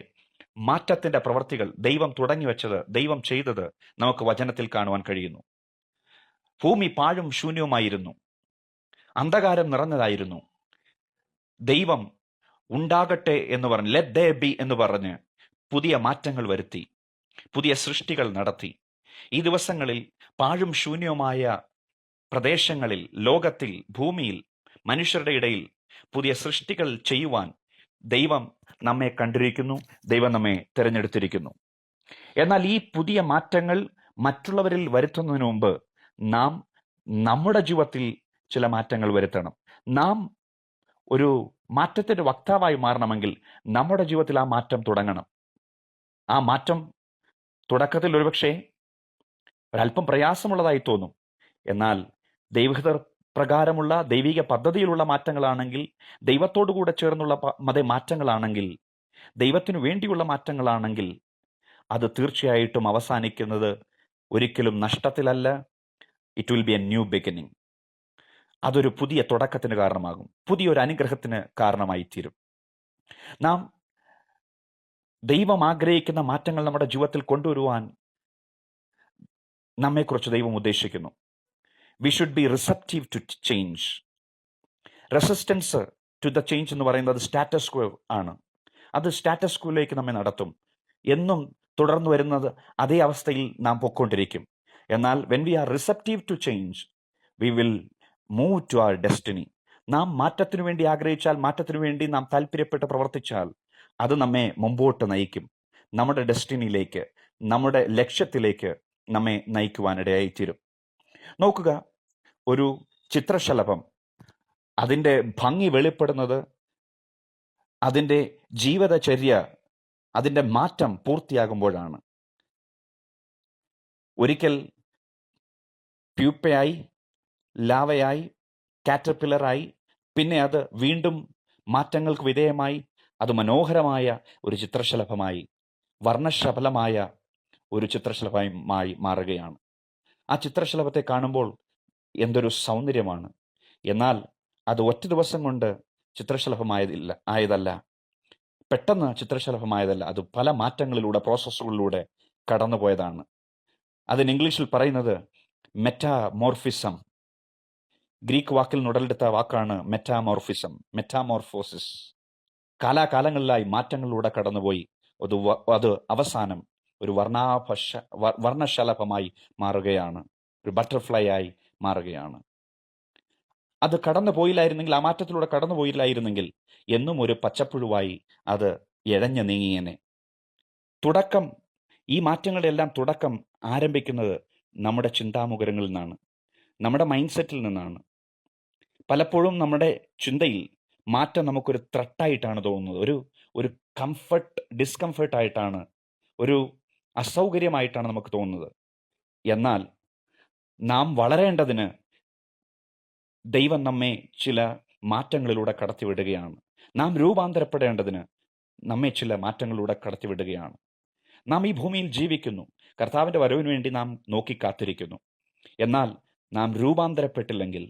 മാറ്റത്തിന്റെ പ്രവർത്തികൾ ദൈവം തുടങ്ങി വെച്ചത്, ദൈവം ചെയ്തത് നമുക്ക് വചനത്തിൽ കാണുവാൻ കഴിയുന്നു. ഭൂമി പാഴും ശൂന്യവുമായിരുന്നു, അന്ധകാരം നിറഞ്ഞതായിരുന്നു. ദൈവം ഉണ്ടാകട്ടെ എന്ന് പറഞ്ഞ്, ലെറ്റ് ദെയർ ബി എന്ന് പറഞ്ഞ് പുതിയ മാറ്റങ്ങൾ വരുത്തി, പുതിയ സൃഷ്ടികൾ നടത്തി. ഈ ദിവസങ്ങളിൽ പാഴും ശൂന്യവുമായ പ്രദേശങ്ങളിൽ, ലോകത്തിൽ, ഭൂമിയിൽ, മനുഷ്യരുടെ ഇടയിൽ പുതിയ സൃഷ്ടികൾ ചെയ്യുവാൻ ദൈവം നമ്മെ കണ്ടിരിക്കുന്നു, ദൈവം നമ്മെ തിരഞ്ഞെടുത്തിരിക്കുന്നു. എന്നാൽ ഈ പുതിയ മാറ്റങ്ങൾ മറ്റുള്ളവരിൽ വരുത്തുന്നതിന് മുമ്പ് നാം നമ്മുടെ ജീവിതത്തിൽ ചില മാറ്റങ്ങൾ വരുത്തണം. നാം ഒരു മാറ്റത്തിന്റെ വക്താവായി മാറണമെങ്കിൽ നമ്മുടെ ജീവിതത്തിൽ ആ മാറ്റം തുടങ്ങണം. ആ മാറ്റം തുടക്കത്തിൽ ഒരുപക്ഷെ ഒരല്പം പ്രയാസമുള്ളതായി തോന്നും. എന്നാൽ ദൈവഹിത പ്രകാരമുള്ള ദൈവിക പദ്ധതിയിലുള്ള മാറ്റങ്ങളാണെങ്കിൽ, ദൈവത്തോടു കൂടെ ചേർന്നുള്ള മാറ്റങ്ങളാണെങ്കിൽ, ദൈവത്തിനു വേണ്ടിയുള്ള മാറ്റങ്ങളാണെങ്കിൽ, അത് തീർച്ചയായിട്ടും അവസാനിക്കുന്നത് ഒരിക്കലും നഷ്ടത്തിലല്ല. It will be a new beginning. അതൊരു പുതിയ തുടക്കത്തിന് കാരണമാകും, പുതിയൊരു അനുഗ്രഹത്തിന് കാരണമായി തീരും. നാം ദൈവം ആഗ്രഹിക്കുന്ന മാറ്റങ്ങൾ നമ്മുടെ ജീവിതത്തിൽ കൊണ്ടുവരുവാൻ നമ്മെക്കുറിച്ച് ദൈവം ഉദ്ദേശിക്കുന്നു. We should be receptive to change. Resistance to the change എന്ന് പറയുന്നത് സ്റ്റാറ്റസ് ക്വോ ആണ്. അത് സ്റ്റാറ്റസ് ക്വോയിലേക്ക് നമ്മെ നടത്തും. എന്നും തുടർന്നു വരുന്നത് അതേ അവസ്ഥയിൽ നാം പൊയ്ക്കൊണ്ടിരിക്കും. എന്നാൽ when we are receptive to change, we will move to our destiny. നാം മാറ്റത്തിനു വേണ്ടി ആഗ്രഹിച്ചാൽ, മാറ്റത്തിനു വേണ്ടി നാം താല്പര്യപ്പെട്ട് പ്രവർത്തിച്ചാൽ, അത് നമ്മെ മുമ്പോട്ട് നയിക്കും. നമ്മുടെ ഡെസ്റ്റിനിയിലേക്ക്, നമ്മുടെ ലക്ഷ്യത്തിലേക്ക് നമ്മെ നയിക്കുവാനിടയായിത്തീരും. നോക്കുക, ഒരു ചിത്രശലഭം അതിൻ്റെ ഭംഗി വെളിപ്പെടുന്നത് അതിൻ്റെ ജീവിതചര്യ, അതിൻ്റെ മാറ്റം പൂർത്തിയാകുമ്പോഴാണ്. ഒരിക്കൽ പ്യൂപ്പയായി, ലാവയായി, കാറ്റർപില്ലറായി, പിന്നെ അത് വീണ്ടും മാറ്റങ്ങൾക്ക് വിധേയമായി അത് മനോഹരമായ ഒരു ചിത്രശലഭമായി, വർണ്ണശബലമായ ഒരു ചിത്രശലഭമായി മാറുകയാണ്. ആ ചിത്രശലഭത്തെ കാണുമ്പോൾ എന്തൊരു സൗന്ദര്യമാണ്! എന്നാൽ അത് ഒറ്റ ദിവസം കൊണ്ട് ആയതല്ല, പെട്ടെന്ന് ചിത്രശലഭമായതല്ല. അത് പല മാറ്റങ്ങളിലൂടെ, പ്രോസസ്സുകളിലൂടെ കടന്നുപോയതാണ്. അതിന് ഇംഗ്ലീഷിൽ പറയുന്നത് മെറ്റാമോർഫിസം. ഗ്രീക്ക് വാക്കിൽ ഉടലെടുത്ത വാക്കാണ് മെറ്റാമോർഫിസം, മെറ്റാമോർഫോസിസ്. കാലാകാലങ്ങളിലായി മാറ്റങ്ങളിലൂടെ കടന്നുപോയി അത് അവസാനം ഒരു വർണ്ണശലഭമായി മാറുകയാണ്, ഒരു ബട്ടർഫ്ലൈ ആയി മാറുകയാണ്. അത് കടന്നു പോയില്ലായിരുന്നെങ്കിൽ, ആ മാറ്റത്തിലൂടെ കടന്നു പോയില്ലായിരുന്നെങ്കിൽ എന്നും ഒരു പച്ചപ്പുഴുവായി അത് ഇഴഞ്ഞു നീങ്ങിയനെ. തുടക്കം, ഈ മാറ്റങ്ങളുടെ എല്ലാം തുടക്കം ആരംഭിക്കുന്നത് നമ്മുടെ ചിന്താമുഖരങ്ങളിൽ നിന്നാണ്, നമ്മുടെ മൈൻഡ് സെറ്റിൽ നിന്നാണ്. പലപ്പോഴും നമ്മുടെ ചിന്തയിൽ മാറ്റം നമുക്കൊരു ത്രട്ടായിട്ടാണ് തോന്നുന്നത്, ഒരു ഡിസ്കംഫർട്ടായിട്ടാണ് ഒരു അസൗകര്യമായിട്ടാണ് നമുക്ക് തോന്നുന്നത്. എന്നാൽ നാം വളരേണ്ടതിന് ദൈവം നമ്മെ ചില മാറ്റങ്ങളിലൂടെ കടത്തിവിടുകയാണ്. നാം രൂപാന്തരപ്പെടേണ്ടതിന് നമ്മെ ചില മാറ്റങ്ങളിലൂടെ കടത്തിവിടുകയാണ്. നാം ഈ ഭൂമിയിൽ ജീവിക്കുന്നു, കർത്താവിൻ്റെ വരവിന് വേണ്ടി നാം നോക്കിക്കാത്തിരിക്കുന്നു. എന്നാൽ നാം രൂപാന്തരപ്പെട്ടില്ലെങ്കിൽ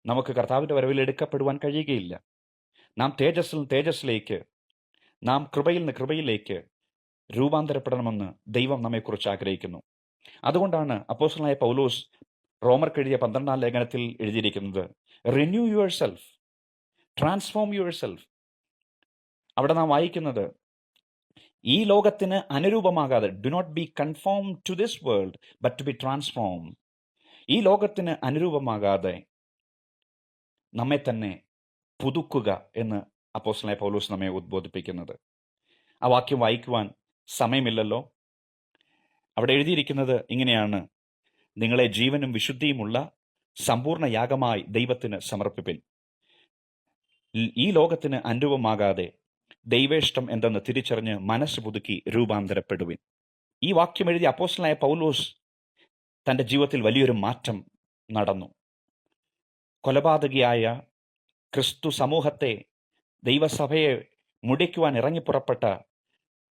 നമുക്ക് കർത്താവിൻ്റെ വരവിൽ എടുക്കപ്പെടുവാൻ കഴിയുകയില്ല. നാം തേജസ്സിൽ നിന്ന് തേജസ്സിലേക്ക്, നാം കൃപയിൽ നിന്ന് കൃപയിലേക്ക് രൂപാന്തരപ്പെടണമെന്ന് ദൈവം നമ്മെക്കുറിച്ച് ആഗ്രഹിക്കുന്നു. അതുകൊണ്ടാണ് അപ്പോസ്തലനായ പൗലോസ് റോമർക്ക് എഴുതിയ 12-ാം ലേഖനത്തിൽ എഴുതിയിരിക്കുന്നത്, renew yourself, transform yourself. അവിടെ നാം വായിക്കുന്നത്, ഈ ലോകത്തിന് അനുരൂപമാകാതെ, do not be conform to this world but to be transform. ഈ ലോകത്തിന് അനുരൂപമാകാതെ നമ്മെ തന്നെ പുതുക്കുക എന്ന് അപ്പോസ്തലനായ പൗലോസ് നമ്മെ ഉദ്ബോധിപ്പിക്കുന്നത്. ആ വാക്യം വായിക്കുവാൻ സമയമില്ലല്ലോ. അവിടെ എഴുതിയിരിക്കുന്നത് ഇങ്ങനെയാണ്, നിങ്ങളെ ജീവനും വിശുദ്ധിയുമുള്ള സമ്പൂർണ്ണ യാഗമായി ദൈവത്തിന് സമർപ്പിപ്പിൻ. ഈ ലോകത്തിന് അനുരൂപമാകാതെ ദൈവേഷ്ടം എന്തെന്ന് തിരിച്ചറിഞ്ഞ് മനസ്സ് പുതുക്കി രൂപാന്തരപ്പെടുവിൻ. ഈ വാക്യം എഴുതിയ അപ്പോസ്തലനായ പൗലോസ് തൻ്റെ ജീവിതത്തിൽ വലിയൊരു മാറ്റം നടന്നു. കൊലപാതകിയായ ക്രിസ്തു സമൂഹത്തെ, ദൈവസഭയെ മുടിക്കുവാൻ ഇറങ്ങിപ്പുറപ്പെട്ട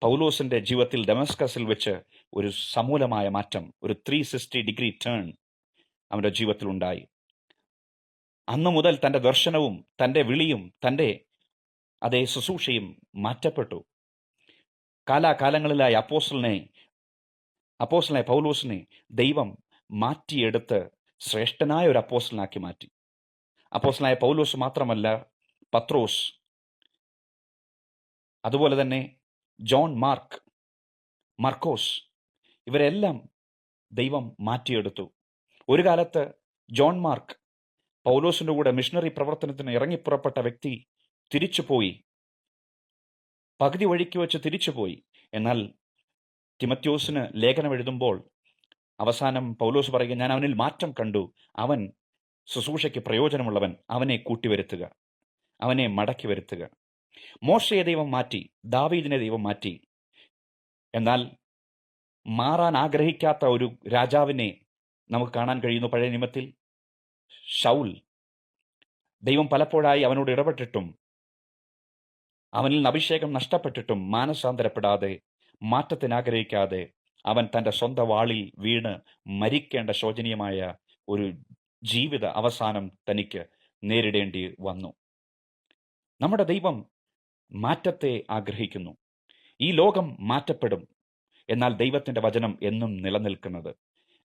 പൗലോസിൻ്റെ ജീവിതത്തിൽ ഡമസ്കസിൽ വെച്ച് ഒരു സമൂലമായ മാറ്റം, ഒരു 360 ഡിഗ്രി ടേൺ അവൻ്റെ ജീവിതത്തിൽ ഉണ്ടായി. അന്നു മുതൽ തൻ്റെ ദർശനവും തൻ്റെ വിളിയും തൻ്റെ അതേ ശുശ്രൂഷയും മാറ്റപ്പെട്ടു. കാലാകാലങ്ങളിലായി അപ്പോസ്തലനായ പൗലോസിനെ ദൈവം മാറ്റിയെടുത്ത് ശ്രേഷ്ഠനായ ഒരു അപ്പോസ്തലനാക്കി മാറ്റി. അപ്പോസ്തലനായ പൗലോസ് മാത്രമല്ല, പത്രോസ്, അതുപോലെ തന്നെ ജോൺ മാർക്കോസ്, ഇവരെല്ലാം ദൈവം മാറ്റിയെടുത്തു. ഒരു കാലത്ത് ജോൺ മാർക്ക് പൗലോസിൻ്റെ കൂടെ മിഷണറി പ്രവർത്തനത്തിന് ഇറങ്ങിപ്പുറപ്പെട്ട വ്യക്തി തിരിച്ചുപോയി, പകുതി വഴിക്ക് വെച്ച് തിരിച്ചുപോയി. എന്നാൽ തിമത്യോസിന് ലേഖനം എഴുതുമ്പോൾ അവസാനം പൗലോസ് പറയുക, ഞാൻ അവനിൽ മാറ്റം കണ്ടു, അവൻ ശുശ്രൂഷയ്ക്ക് പ്രയോജനമുള്ളവൻ, അവനെ കൂട്ടിവരുത്തുക, അവനെ മടക്കി വരുത്തുക. മോശയെ ദൈവം മാറ്റി, ദാവീദിനെ ദൈവം മാറ്റി. എന്നാൽ മാറാൻ ആഗ്രഹിക്കാത്ത ഒരു രാജാവിനെ നമുക്ക് കാണാൻ കഴിയുന്നു പഴയ നിയമത്തിൽ. ശൗൽ. ദൈവം പലപ്പോഴായി അവനോട് ഇടപെട്ടിട്ടും അവനിൽ നിന്ന് അഭിഷേകം നഷ്ടപ്പെട്ടിട്ടും മാനസാന്തരപ്പെടാതെ, മാറ്റത്തിന് ആഗ്രഹിക്കാതെ അവൻ തൻ്റെ സ്വന്തം വാളിൽ വീണ് മരിക്കേണ്ട ശോചനീയമായ ഒരു ജീവിത അവസാനം തനിക്ക് നേരിടേണ്ടി വന്നു. നമ്മുടെ ദൈവം മാറ്റത്തെ ആഗ്രഹിക്കുന്നു. ഈ ലോകം മാറ്റപ്പെടും, എന്നാൽ ദൈവത്തിൻ്റെ വചനം എന്നും നിലനിൽക്കുന്നത്.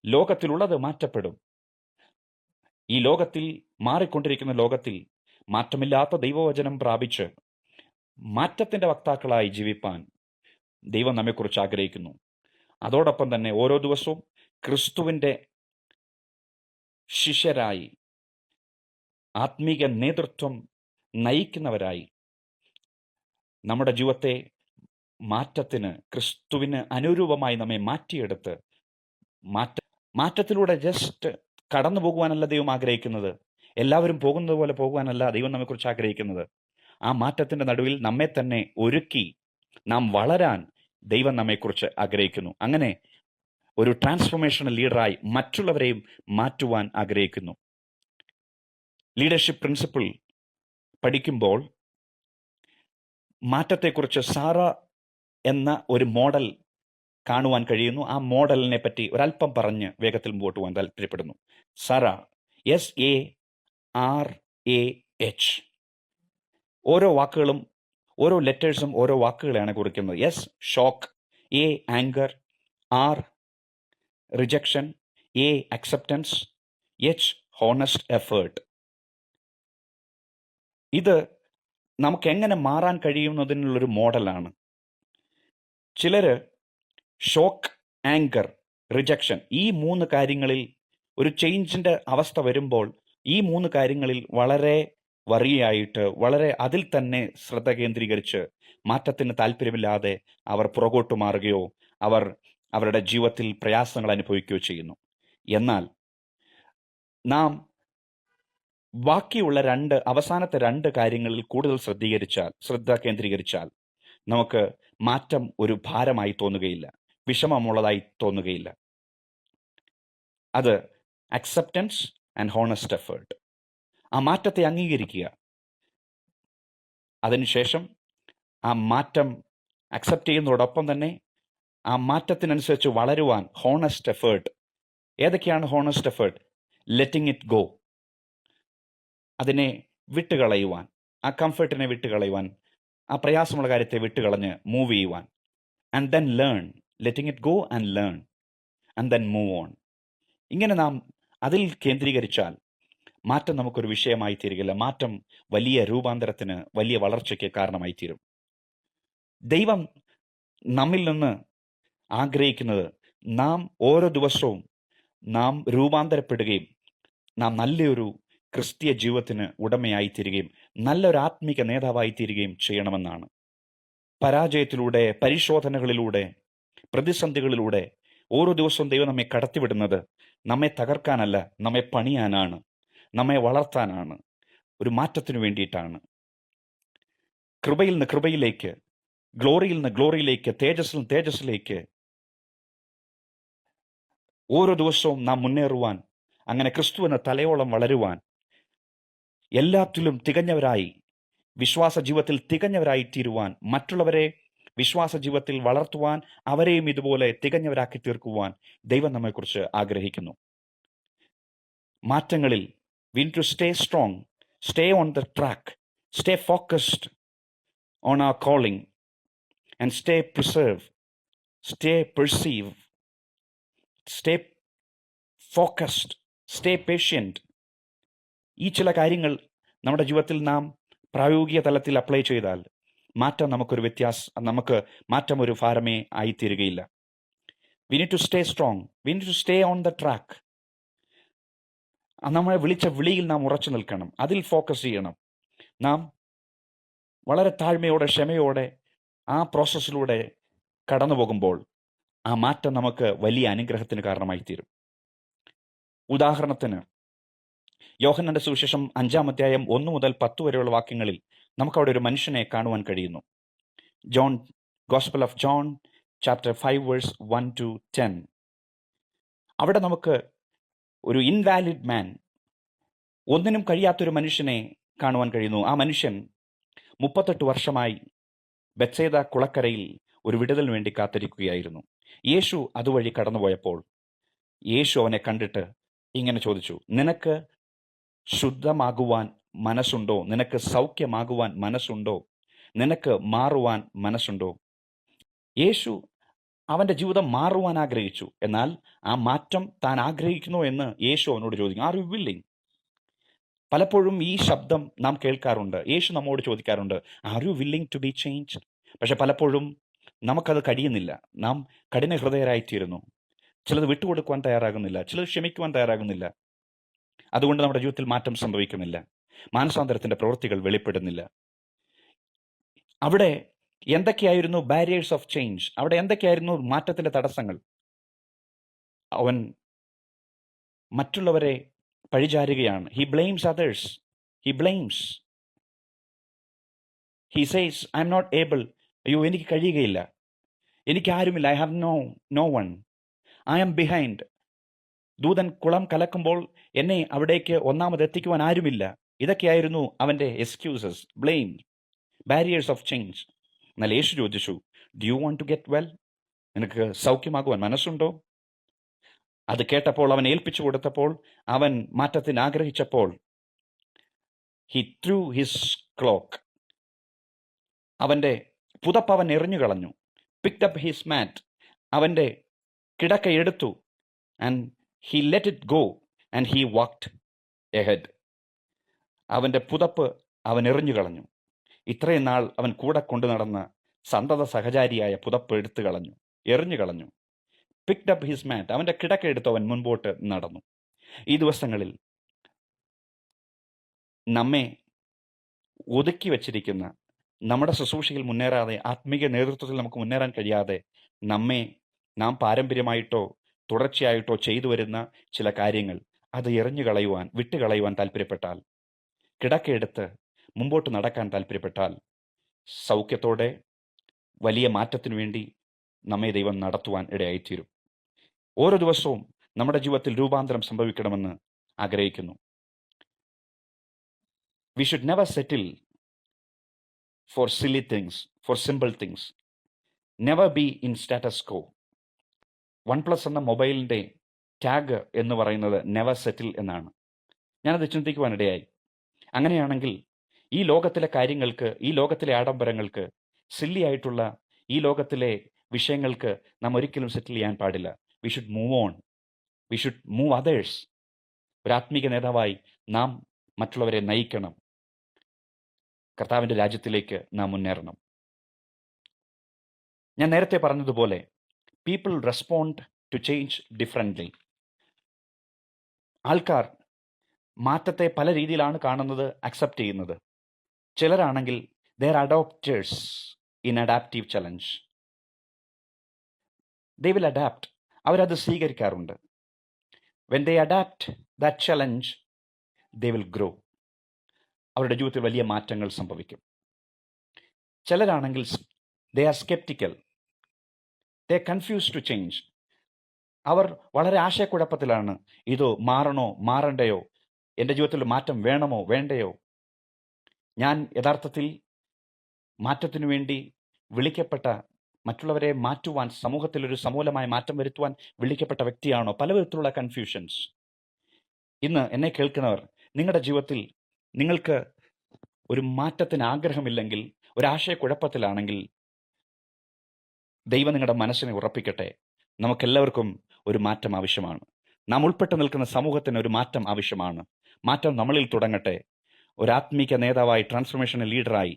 ലോകത്തിലുള്ളത് മാറ്റപ്പെടും. ഈ ലോകത്തിൽ, മാറിക്കൊണ്ടിരിക്കുന്ന ലോകത്തിൽ മാറ്റമില്ലാത്ത ദൈവവചനം പ്രാപിച്ച് മാറ്റത്തിൻ്റെ വക്താക്കളായി ജീവിപ്പാൻ ദൈവം നമ്മെക്കുറിച്ച് ആഗ്രഹിക്കുന്നു. അതോടൊപ്പം തന്നെ ഓരോ ദിവസവും ക്രിസ്തുവിൻ്റെ ശിഷ്യരായി, ആത്മീക നേതൃത്വം നയിക്കുന്നവരായി നമ്മുടെ ജീവിതത്തെ മാറ്റത്തിന്, ക്രിസ്തുവിന് അനുരൂപമായി നമ്മെ മാറ്റിയെടുത്ത് മാറ്റത്തിലൂടെ ജസ്റ്റ് കടന്നു പോകുവാനല്ല ദൈവം ആഗ്രഹിക്കുന്നത്. എല്ലാവരും പോകുന്നത് പോലെ പോകുവാനല്ല ദൈവം നമ്മെക്കുറിച്ച് ആഗ്രഹിക്കുന്നത്. ആ മാറ്റത്തിൻ്റെ നടുവിൽ നമ്മെ തന്നെ ഒരുക്കി നാം വളരാൻ ദൈവം നമ്മെക്കുറിച്ച് ആഗ്രഹിക്കുന്നു. അങ്ങനെ ഒരു ട്രാൻസ്ഫോർമേഷണൽ ലീഡറായി മറ്റുള്ളവരെയും മാറ്റുവാൻ ആഗ്രഹിക്കുന്നു. ലീഡർഷിപ്പ് പ്രിൻസിപ്പിൾ പഠിക്കുമ്പോൾ മാറ്റത്തെക്കുറിച്ച് സാറ എന്ന ഒരു മോഡൽ കാണുവാൻ കഴിയുന്നു. ആ മോഡലിനെ പറ്റി ഒരല്പം പറഞ്ഞ് വേഗത്തിൽ മുമ്പോട്ട് പോകാൻ താല്പര്യപ്പെടുന്നു. Sarah, SARAH. ഓരോ വാക്കുകളും, ഓരോ ലെറ്റേഴ്സും ഓരോ വാക്കുകളെയാണ് കുറിക്കുന്നത്. S shock, A anchor, R rejection, A acceptance, H honest effort. ഇത് നമുക്ക് എങ്ങനെ മാറാൻ കഴിയുന്നതിനുള്ളൊരു മോഡലാണ്. ചിലർ ഷോക്ക്, ആങ്കർ, റിജക്ഷൻ, ഈ 3 കാര്യങ്ങളിൽ ഒരു ചേഞ്ചിൻ്റെ അവസ്ഥ വരുമ്പോൾ ഈ 3 കാര്യങ്ങളിൽ വളരെ വറിയായിട്ട്, വളരെ അതിൽ തന്നെ ശ്രദ്ധ കേന്ദ്രീകരിച്ച് മാറ്റത്തിന് താല്പര്യമില്ലാതെ അവർ പുറകോട്ട് മാറുകയോ അവർ അവരുടെ ജീവിതത്തിൽ പ്രയാസങ്ങൾ അനുഭവിക്കുകയോ ചെയ്യുന്നു. എന്നാൽ നാം ബാക്കിയുള്ള അവസാനത്തെ 2 കാര്യങ്ങളിൽ കൂടുതൽ ശ്രദ്ധ കേന്ദ്രീകരിച്ചാൽ നമുക്ക് മാറ്റം ഒരു ഭാരമായി തോന്നുകയില്ല. വിഷമമുള്ളതായി തോന്നുകയില്ല. അത് അക്സെപ്റ്റൻസ് ആൻഡ് ഹോണസ്റ്റ് എഫേർട്ട്. ആ മാറ്റത്തെ അംഗീകരിക്കുക. അതിനുശേഷം ആ മാറ്റം അക്സെപ്റ്റ് ചെയ്യുന്നതോടൊപ്പം തന്നെ ആ മാറ്റത്തിനനുസരിച്ച് വളരുവാൻ ഹോണസ്റ്റ് എഫേർട്ട്. ഏതൊക്കെയാണ് honest effort? Letting it go. അതിനെ വിട്ടുകളയുവാൻ, ആ കംഫർട്ടിനെ വിട്ടുകളയുവാൻ, ആ പ്രയാസമുള്ള കാര്യത്തെ വിട്ടുകളഞ്ഞ് മൂവ് ചെയ്യുവാൻ. And then learn. Letting it go and learn and then move on. ഇങ്ങനെ നാം അതിൽ കേന്ദ്രീകരിച്ചാൽ മാറ്റം നമുക്കൊരു വിഷയമായി തീരുകയില്ല. മാറ്റം വലിയ രൂപാന്തരത്തിന്, വലിയ വളർച്ചയ്ക്ക് കാരണമായി തീരും. ദൈവം നമ്മിൽ നിന്ന് ആഗ്രഹിക്കുന്നത് നാം ഓരോ ദിവസവും നാം രൂപാന്തരപ്പെടുകയും നാം നല്ലൊരു ക്രിസ്തീയ ജീവിതത്തിന് ഉടമയായി തീരുകയും നല്ലൊരു ആത്മീക നേതാവായി തീരുകയും ചെയ്യണമെന്നാണ്. പരാജയത്തിലൂടെ, പരിശോധനകളിലൂടെ, പ്രതിസന്ധികളിലൂടെ ഓരോ ദിവസവും ദൈവം നമ്മെ കടത്തിവിടുന്നത് നമ്മെ തകർക്കാനല്ല, നമ്മെ പണിയാനാണ്, നമ്മെ വളർത്താനാണ്, ഒരു മാറ്റത്തിനു വേണ്ടിയിട്ടാണ്. കൃപയിൽ നിന്ന് കൃപയിലേക്ക്, ഗ്ലോറിയിൽ നിന്ന് ഗ്ലോറിയിലേക്ക്, തേജസ്സിൽ നിന്ന് തേജസ്സിലേക്ക് ഓരോ ദിവസവും നാം മുന്നേറുവാൻ, അങ്ങനെ ക്രിസ്തുവിന് തലയോളം വളരുവാൻ, എല്ലാത്തിലും തികഞ്ഞവരായി, വിശ്വാസ ജീവിതത്തിൽ തികഞ്ഞവരായി തീരുവാൻ, മറ്റുള്ളവരെ വിശ്വാസ ജീവിതത്തിൽ വളർത്തുവാൻ, അവരെയും ഇതുപോലെ തികഞ്ഞവരാക്കി തീർക്കുവാൻ ദൈവം നമ്മെക്കുറിച്ച് ആഗ്രഹിക്കുന്നു. മാറ്റങ്ങളിൽ we need to stay strong, stay on the track, stay focused on our calling, and stay perceive, stay focused, stay patient. ഈ ചില കാര്യങ്ങൾ നമ്മുടെ ജീവിതത്തിൽ നാം പ്രായോഗിക തലത്തിൽ അപ്ലൈ ചെയ്താൽ മാറ്റം നമുക്ക് മാറ്റം ഒരു ഭാരമേ ആയിത്തീരുകയില്ല. We need to stay strong, we need to stay on the track. നമ്മളെ വിളിച്ച വിളിയിൽ നാം ഉറച്ചു നിൽക്കണം, അതിൽ ഫോക്കസ് ചെയ്യണം. നാം വളരെ താഴ്മയോടെ, ക്ഷമയോടെ ആ പ്രോസസ്സിലൂടെ കടന്നു പോകുമ്പോൾ ആ മാറ്റം നമുക്ക് വലിയ അനുഗ്രഹത്തിന് കാരണമായി തീരും. ഉദാഹരണത്തിന് യോഹന്നാന്റെ സുവിശേഷം 5-ാം അധ്യായം 1 മുതൽ 10 വരെയുള്ള വാക്യങ്ങളിൽ നമുക്കവിടെ ഒരു മനുഷ്യനെ കാണുവാൻ കഴിയുന്നു. Gospel of John chapter 5 verse 1 to 10. അവിടെ നമുക്ക് ഒരു ഇൻവാലിഡ് മാൻ, ഒന്നിനും കഴിയാത്തൊരു മനുഷ്യനെ കാണുവാൻ കഴിയുന്നു. ആ മനുഷ്യൻ 38 വർഷമായി ബെത്സേദ കുളക്കരയിൽ ഒരു വിടുതലിന് വേണ്ടി കാത്തിരിക്കുകയായിരുന്നു. യേശു അതുവഴി കടന്നുപോയപ്പോൾ യേശു അവനെ കണ്ടിട്ട് ഇങ്ങനെ ചോദിച്ചു, നിനക്ക് ശുദ്ധമാകുവാൻ മനസ്സുണ്ടോ? നിനക്ക് സൗഖ്യമാകുവാൻ മനസ്സുണ്ടോ? നിനക്ക് മാറുവാൻ മനസ്സുണ്ടോ? യേശു അവൻ്റെ ജീവിതം മാറുവാൻ ആഗ്രഹിച്ചു. എന്നാൽ ആ മാറ്റം താൻ ആഗ്രഹിക്കുന്നു എന്ന് യേശു അവനോട് ചോദിക്കും, ആർ യു വില്ലിങ്? പലപ്പോഴും ഈ ശബ്ദം നാം കേൾക്കാറുണ്ട്. യേശു നമ്മോട് ചോദിക്കാറുണ്ട്, are you willing to be changed? പക്ഷെ പലപ്പോഴും നമുക്കത് കഴിയുന്നില്ല. നാം കഠിന ഹൃദയരായിത്തീരുന്നു. ചിലത് വിട്ടുകൊടുക്കുവാൻ തയ്യാറാകുന്നില്ല, ചിലത് ക്ഷമിക്കുവാൻ തയ്യാറാകുന്നില്ല. അതുകൊണ്ട് നമ്മുടെ ജീവിതത്തിൽ മാറ്റം സംഭവിക്കുന്നില്ല, മാനസാന്തരത്തിൻ്റെ പ്രവൃത്തികൾ വെളിപ്പെടുന്നില്ല. അവിടെ എന്തൊക്കെയായിരുന്നു ബാരിയേഴ്സ് ഓഫ് ചേഞ്ച്? അവിടെ എന്തൊക്കെയായിരുന്നു മാറ്റത്തിൻ്റെ തടസ്സങ്ങൾ? അവൻ മറ്റുള്ളവരെ പഴിചാരുകയാണ്. He blames others. He says I'm not able. അയ്യോ, എനിക്ക് കഴിയുകയില്ല, എനിക്ക് ആരുമില്ല, I have no one, I am behind. ദൂതൻ കുളം കലക്കുമ്പോൾ എന്നെ അവിടേക്ക് ഒന്നാമതെത്തിക്കുവാൻ ആരുമില്ല. ഇതൊക്കെയായിരുന്നു അവൻ്റെ excuses, blame, barriers of change. എന്നാൽ യേശു ചോദിച്ചു, do you want to get well? നിനക്ക് സൗഖ്യമാകുവാൻ മനസ്സുണ്ടോ? അത് കേട്ടപ്പോൾ, അവൻ ഏൽപ്പിച്ചു കൊടുത്തപ്പോൾ, അവൻ മാറ്റത്തിന് ആഗ്രഹിച്ചപ്പോൾ, ഹി ത്രൂ ഹിസ് ക്ലോക്ക്, അവൻ്റെ പുതപ്പ് അവൻ എറിഞ്ഞു കളഞ്ഞു. പിക്ഡ് അപ്പ് ഹിസ് മാറ്റ്, അവൻ്റെ കിടക്ക എടുത്തു. And he let it go and he walked ahead. അവൻ്റെ പുതപ്പ് അവൻ എറിഞ്ഞു കളഞ്ഞു. ഇത്രയും നാൾ അവൻ കൂടെ കൊണ്ടു നടന്ന സന്തത സഹചാരിയായ പുതപ്പ് എറിഞ്ഞു കളഞ്ഞു. പിക്ഡ് അപ്പ് ഹിസ് മാറ്റ്, അവൻ്റെ കിടക്ക എടുത്ത് അവൻ മുൻപോട്ട് നടന്നു. ഈ ദിവസങ്ങളിൽ നമ്മെ ഒതുക്കി വച്ചിരിക്കുന്ന, നമ്മുടെ ശുശ്രൂഷയിൽ മുന്നേറാതെ, ആത്മീയ നേതൃത്വത്തിൽ നമുക്ക് മുന്നേറാൻ കഴിയാതെ നാം പാരമ്പര്യമായിട്ടോ തുടർച്ചയായിട്ടോ ചെയ്തു വരുന്ന ചില കാര്യങ്ങൾ, അത് എറിഞ്ഞു കളയുവാൻ, വിട്ടുകളയുവാൻ താല്പര്യപ്പെട്ടാൽ, കിടക്കയെടുത്ത് മുമ്പോട്ട് നടക്കാൻ താല്പര്യപ്പെട്ടാൽ, സൗഖ്യത്തോടെ വലിയ മാറ്റത്തിനു വേണ്ടി നമ്മെ ദൈവം നടത്തുവാൻ ഇടയായിത്തീരും. ഓരോ ദിവസവും നമ്മുടെ ജീവിതത്തിൽ രൂപാന്തരം സംഭവിക്കണമെന്ന് ആഗ്രഹിക്കുന്നു. We should never settle for silly things, for simple things. Never be in status quo. OnePlus എന്ന മൊബൈലിൻ്റെ ടാഗ് എന്ന് പറയുന്നത് നെവർ സെറ്റിൽ എന്നാണ്. ഞാനത് ചിന്തിക്കുവാനിടയായി. അങ്ങനെയാണെങ്കിൽ ഈ ലോകത്തിലെ കാര്യങ്ങൾക്ക്, ഈ ലോകത്തിലെ ആഡംബരങ്ങൾക്ക്, സില്ലി ആയിട്ടുള്ള ഈ ലോകത്തിലെ വിഷയങ്ങൾക്ക് നാം ഒരിക്കലും സെറ്റിൽ ചെയ്യാൻ പാടില്ല. We should move on, we should move others. ഒരു ആത്മീക നേതാവായി നാം മറ്റുള്ളവരെ നയിക്കണം. കർത്താവിൻ്റെ രാജ്യത്തിലേക്ക് നാം മുന്നേറണം. ഞാൻ നേരത്തെ പറഞ്ഞതുപോലെ people respond to change differently. ആൾക്കാർ മാറ്റത്തെ പല രീതിയിലാണ് കാണുന്നത്, അക്സെപ്റ്റ് ചെയ്യുന്നത്. ചിലരാണെങ്കിൽ they are adopters in adaptive challenge. They will adapt. അവരത് സ്വീകരിക്കാറുണ്ട്. When they adapt that challenge they will grow. അവരുടെ ജീവിതത്തിൽ വലിയ മാറ്റങ്ങൾ സംഭവിക്കും. ചിലരാണെങ്കിൽ they are sceptical, they confuse to change. അവർ വളരെ ആശയക്കുഴപ്പത്തിലാണ്. ഇത് മാറണോ മാറണ്ടയോ, എൻ്റെ ജീവിതത്തിൽ മാറ്റം വേണമോ വേണ്ടയോ, ഞാൻ യഥാർത്ഥത്തിൽ മാറ്റത്തിനു വേണ്ടി വിളിക്കപ്പെട്ട, മറ്റുള്ളവരെ മാറ്റുവാൻ, സമൂഹത്തിലൊരു സമൂലമായ മാറ്റം വരുത്തുവാൻ വിളിക്കപ്പെട്ട വ്യക്തിയാണോ? പല വിധത്തിലുള്ള കൺഫ്യൂഷൻസ്. ഇന്ന് എന്നെ കേൾക്കുന്നവർ, നിങ്ങളുടെ ജീവിതത്തിൽ നിങ്ങൾക്ക് ഒരു മാറ്റത്തിന് ആഗ്രഹമില്ലെങ്കിൽ, ഒരാശയക്കുഴപ്പത്തിലാണെങ്കിൽ, ദൈവം നിങ്ങളുടെ മനസ്സിനെ ഉറപ്പിക്കട്ടെ. നമുക്കെല്ലാവർക്കും ഒരു മാറ്റം ആവശ്യമാണ്. നാം ഉൾപ്പെട്ട് നിൽക്കുന്ന സമൂഹത്തിന് ഒരു മാറ്റം ആവശ്യമാണ്. മാറ്റം നമ്മളിൽ തുടങ്ങട്ടെ. ഒരു ആത്മീക നേതാവായി, ട്രാൻസ്ഫോർമേഷണൽ ലീഡറായി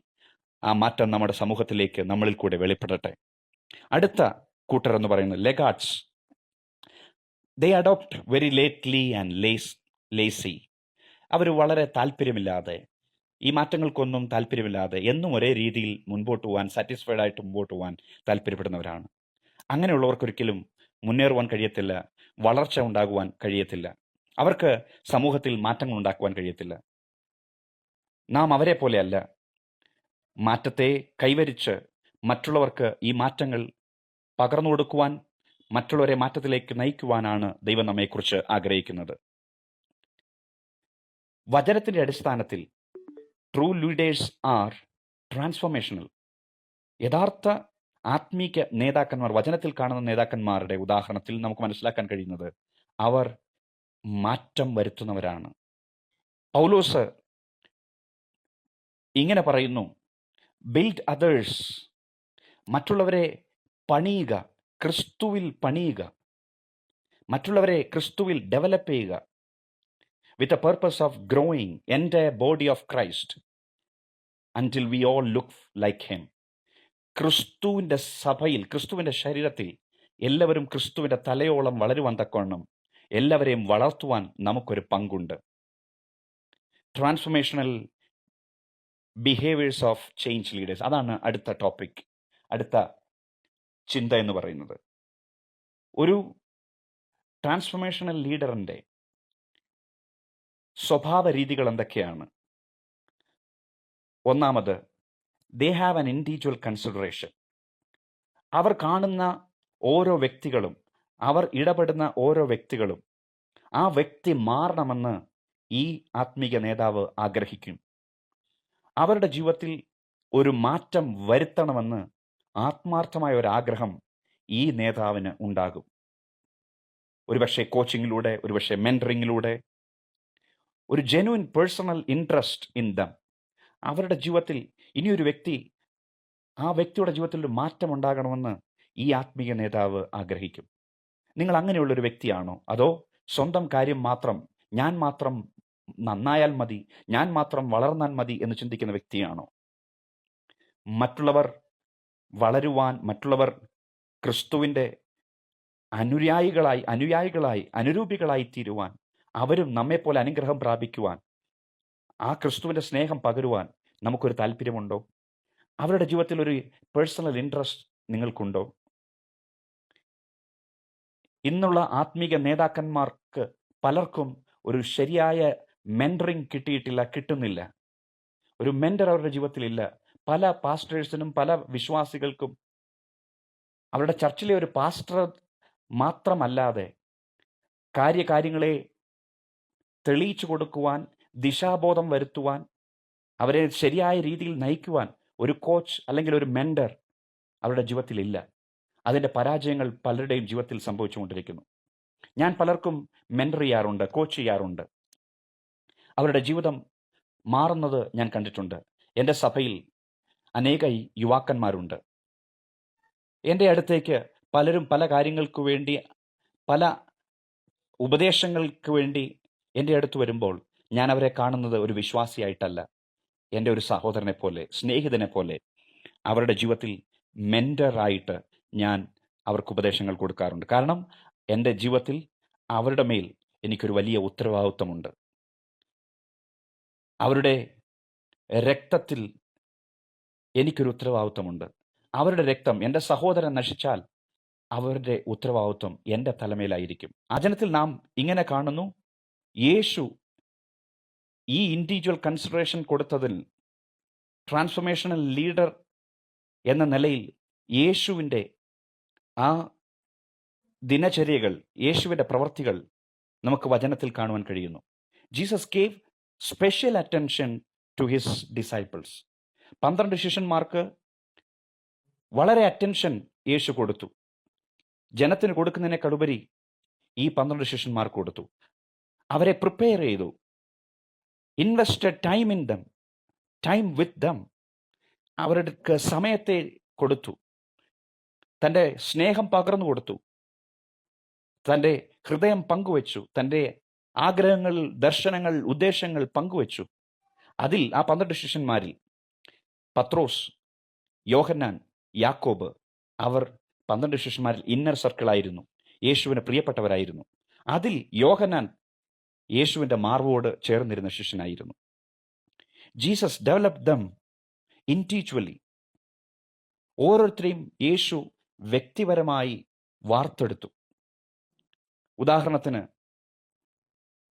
ആ മാറ്റം നമ്മുടെ സമൂഹത്തിലേക്ക് നമ്മളിൽ കൂടെ വെളിപ്പെടട്ടെ. അടുത്ത കൂട്ടർ എന്ന് പറയുന്നത് laggards. They adopt very lately and lazy. അവർ വളരെ താല്പര്യമില്ലാതെ, ഈ മാറ്റങ്ങൾക്കൊന്നും താല്പര്യമില്ലാതെ, എന്നും ഒരേ രീതിയിൽ മുൻപോട്ട് പോകാൻ, സാറ്റിസ്ഫൈഡ് ആയിട്ട് മുമ്പോട്ട് പോകാൻ താല്പര്യപ്പെടുന്നവരാണ്. അങ്ങനെയുള്ളവർക്കൊരിക്കലും മുന്നേറുവാൻ കഴിയത്തില്ല, വളർച്ച ഉണ്ടാകുവാൻ കഴിയത്തില്ല. അവർക്ക് സമൂഹത്തിൽ മാറ്റങ്ങൾ ഉണ്ടാക്കുവാൻ കഴിയത്തില്ല. നാം അവരെ പോലെയല്ല. മാറ്റത്തെ കൈവരിച്ച് മറ്റുള്ളവർക്ക് ഈ മാറ്റങ്ങൾ പകർന്നു കൊടുക്കുവാൻ, മറ്റുള്ളവരെ മാറ്റത്തിലേക്ക് നയിക്കുവാനാണ് ദൈവം നമ്മെക്കുറിച്ച് ആഗ്രഹിക്കുന്നത്. വചനത്തിൻ്റെ അടിസ്ഥാനത്തിൽ ട്രൂ ലീഡേഴ്സ് ആർ ട്രാൻസ്ഫോർമേഷണൽ. യഥാർത്ഥ ആത്മീക നേതാക്കന്മാർ, വചനത്തിൽ കാണുന്ന നേതാക്കന്മാരുടെ ഉദാഹരണത്തിൽ നമുക്ക് മനസ്സിലാക്കാൻ കഴിയുന്നത് അവർ മാറ്റം വരുത്തുന്നവരാണ്. പൗലോസ് ഇങ്ങനെ പറയുന്നു, ബിൽഡ് അതേഴ്സ്. മറ്റുള്ളവരെ പണിയുക, ക്രിസ്തുവിൽ പണിയുക, മറ്റുള്ളവരെ ക്രിസ്തുവിൽ ഡെവലപ്പ് ചെയ്യുക. With a purpose of growing entire body of Christ അൻറ്റിൽ we all look like him. ക്രിസ്തുവിൻ്റെ സഭയിൽ, ക്രിസ്തുവിൻ്റെ ശരീരത്തിൽ എല്ലാവരും ക്രിസ്തുവിൻ്റെ തലയോളം വളരുവാൻ തക്കവണ്ണം എല്ലാവരെയും വളർത്തുവാൻ നമുക്കൊരു പങ്കുണ്ട്. Transformational behaviours of change leaders, അതാണ് അടുത്ത ടോപ്പിക്, അടുത്ത ചിന്ത എന്ന് പറയുന്നത്. ഒരു ട്രാൻസ്ഫോർമേഷണൽ ലീഡറിൻ്റെ സ്വഭാവ രീതികൾ എന്തൊക്കെയാണ്? ഒന്നാമത്, they have an individual consideration. അവർ കാണുന്ന ഓരോ വ്യക്തികളും, അവർ ഇടപെടുന്ന ഓരോ വ്യക്തികളും, ആ വ്യക്തി മാറണമെന്ന് ഈ ആത്മീക നേതാവ് ആഗ്രഹിക്കും. അവരുടെ ജീവിതത്തിൽ ഒരു മാറ്റം വരുത്തണമെന്ന് ആത്മാർത്ഥമായ ഒരു ആഗ്രഹം ഈ നേതാവിന് ഉണ്ടാകും. ഒരുപക്ഷെ കോച്ചിങ്ങിലൂടെ, ഒരുപക്ഷെ മെൻറ്ററിങ്ങിലൂടെ, ഒരു genuine personal interest in them. അവരുടെ ജീവിതത്തിൽ ഇനിയൊരു വ്യക്തി, ആ വ്യക്തിയുടെ ജീവിതത്തിൽ ഒരു മാറ്റം ഉണ്ടാകണമെന്ന് ഈ ആത്മീയ നേതാവ് ആഗ്രഹിക്കും. നിങ്ങൾ അങ്ങനെയുള്ളൊരു വ്യക്തിയാണോ? അതോ സ്വന്തം കാര്യം മാത്രം, ഞാൻ മാത്രം നന്നായാൽ മതി, ഞാൻ മാത്രം വളർന്നാൽ മതി എന്ന് ചിന്തിക്കുന്ന വ്യക്തിയാണോ? മറ്റുള്ളവർ വളരുവാൻ, മറ്റുള്ളവർ ക്രിസ്തുവിൻ്റെ അനുരൂപികളായി തീരുവാൻ, അവരും നമ്മെപ്പോലെ അനുഗ്രഹം പ്രാപിക്കുവാൻ, ആ ക്രിസ്തുവിൻ്റെ സ്നേഹം പകരുവാൻ നമുക്കൊരു താല്പര്യമുണ്ടോ? അവരുടെ ജീവിതത്തിൽ ഒരു പേഴ്സണൽ ഇൻട്രസ്റ്റ് നിങ്ങൾക്കുണ്ടോ? ഇന്നുള്ള ആത്മീക നേതാക്കന്മാർക്ക് പലർക്കും ഒരു ശരിയായ മെൻറ്ററിങ് കിട്ടുന്നില്ല. ഒരു മെൻറ്റർ അവരുടെ ജീവിതത്തിലില്ല. പല പാസ്റ്റേഴ്സിനും, പല വിശ്വാസികൾക്കും അവരുടെ ചർച്ചിലെ ഒരു പാസ്റ്റർ മാത്രമല്ലാതെ കാര്യങ്ങളെ തെളിയിച്ചു കൊടുക്കുവാൻ, ദിശാബോധം വരുത്തുവാൻ, അവരെ ശരിയായ രീതിയിൽ നയിക്കുവാൻ ഒരു കോച്ച് അല്ലെങ്കിൽ ഒരു മെൻഡർ അവരുടെ ജീവിതത്തിലില്ല. അതിൻ്റെ പരാജയങ്ങൾ പലരുടെയും ജീവിതത്തിൽ സംഭവിച്ചുകൊണ്ടിരിക്കുന്നു. ഞാൻ പലർക്കും മെൻഡർ ചെയ്യാറുണ്ട്, കോച്ച് ചെയ്യാറുണ്ട്. അവരുടെ ജീവിതം മാറുന്നത് ഞാൻ കണ്ടിട്ടുണ്ട്. എൻ്റെ സഭയിൽ അനേക യുവാക്കന്മാരുണ്ട്. എൻ്റെ അടുത്തേക്ക് പലരും പല കാര്യങ്ങൾക്ക് വേണ്ടി, പല ഉപദേശങ്ങൾക്ക് വേണ്ടി എൻ്റെ അടുത്ത് വരുമ്പോൾ ഞാൻ അവരെ കാണുന്നത് ഒരു വിശ്വാസിയായിട്ടല്ല, എൻ്റെ ഒരു സഹോദരനെ പോലെ, സ്നേഹിതനെ പോലെ. അവരുടെ ജീവിതത്തിൽ മെൻറ്ററായിട്ട് ഞാൻ അവർക്ക് ഉപദേശങ്ങൾ കൊടുക്കാറുണ്ട്. കാരണം എൻ്റെ ജീവിതത്തിൽ അവരുടെ മേൽ എനിക്കൊരു വലിയ ഉത്തരവാദിത്വമുണ്ട്. അവരുടെ രക്തത്തിൽ എനിക്കൊരു ഉത്തരവാദിത്വമുണ്ട്. അവരുടെ രക്തം, എൻ്റെ സഹോദരൻ നശിച്ചാൽ അവരുടെ ഉത്തരവാദിത്വം എൻ്റെ തലമേലായിരിക്കും. വചനത്തിൽ നാം ഇങ്ങനെ കാണുന്നു, യേശു ഈ ഇൻഡിവിജ്വൽ കൺസിഡറേഷൻ കൊടുത്തതിൽ ട്രാൻസ്ഫോർമേഷണൽ ലീഡർ എന്ന നിലയിൽ യേശുവിൻ്റെ ആ ദിനചര്യകൾ, യേശുവിൻ്റെ പ്രവർത്തികൾ നമുക്ക് വചനത്തിൽ കാണുവാൻ കഴിയുന്നു. Jesus gave special attention to his disciples. 12 ശിഷ്യന്മാർക്ക് വളരെ അറ്റൻഷൻ യേശു കൊടുത്തു. ജനത്തിന് കൊടുക്കുന്നതിനേക്കാളുപരി ഈ 12 ശിഷ്യന്മാർക്ക് കൊടുത്തു. അവരെ പ്രിപ്പയർ ചെയ്തു. Invested time in them, time with dum. അവർക്ക് സമയത്തെ കൊടുത്തു, തൻ്റെ സ്നേഹം പകർന്നു കൊടുത്തു, തൻ്റെ ഹൃദയം പങ്കുവച്ചു, തൻ്റെ ആഗ്രഹങ്ങൾ, ദർശനങ്ങൾ, ഉദ്ദേശങ്ങൾ പങ്കുവച്ചു. അതിൽ ആ 12 ശിഷ്യന്മാരിൽ പത്രോസ്, യോഹന്നാൻ, യാക്കോബ്, അവർ 12 ശിഷ്യന്മാരിൽ ഇന്നർ സർക്കിളായിരുന്നു, യേശുവിന് പ്രിയപ്പെട്ടവരായിരുന്നു. അതിൽ യോഹന്നാൻ യേശുവിൻ്റെ മാർവോട് ചേർന്നിരുന്ന ശിഷ്യനായിരുന്നു. Jesus developed them individually. ഓരോരുത്തരെയും യേശു വ്യക്തിപരമായി വാർത്തെടുത്തു. ഉദാഹരണത്തിന്,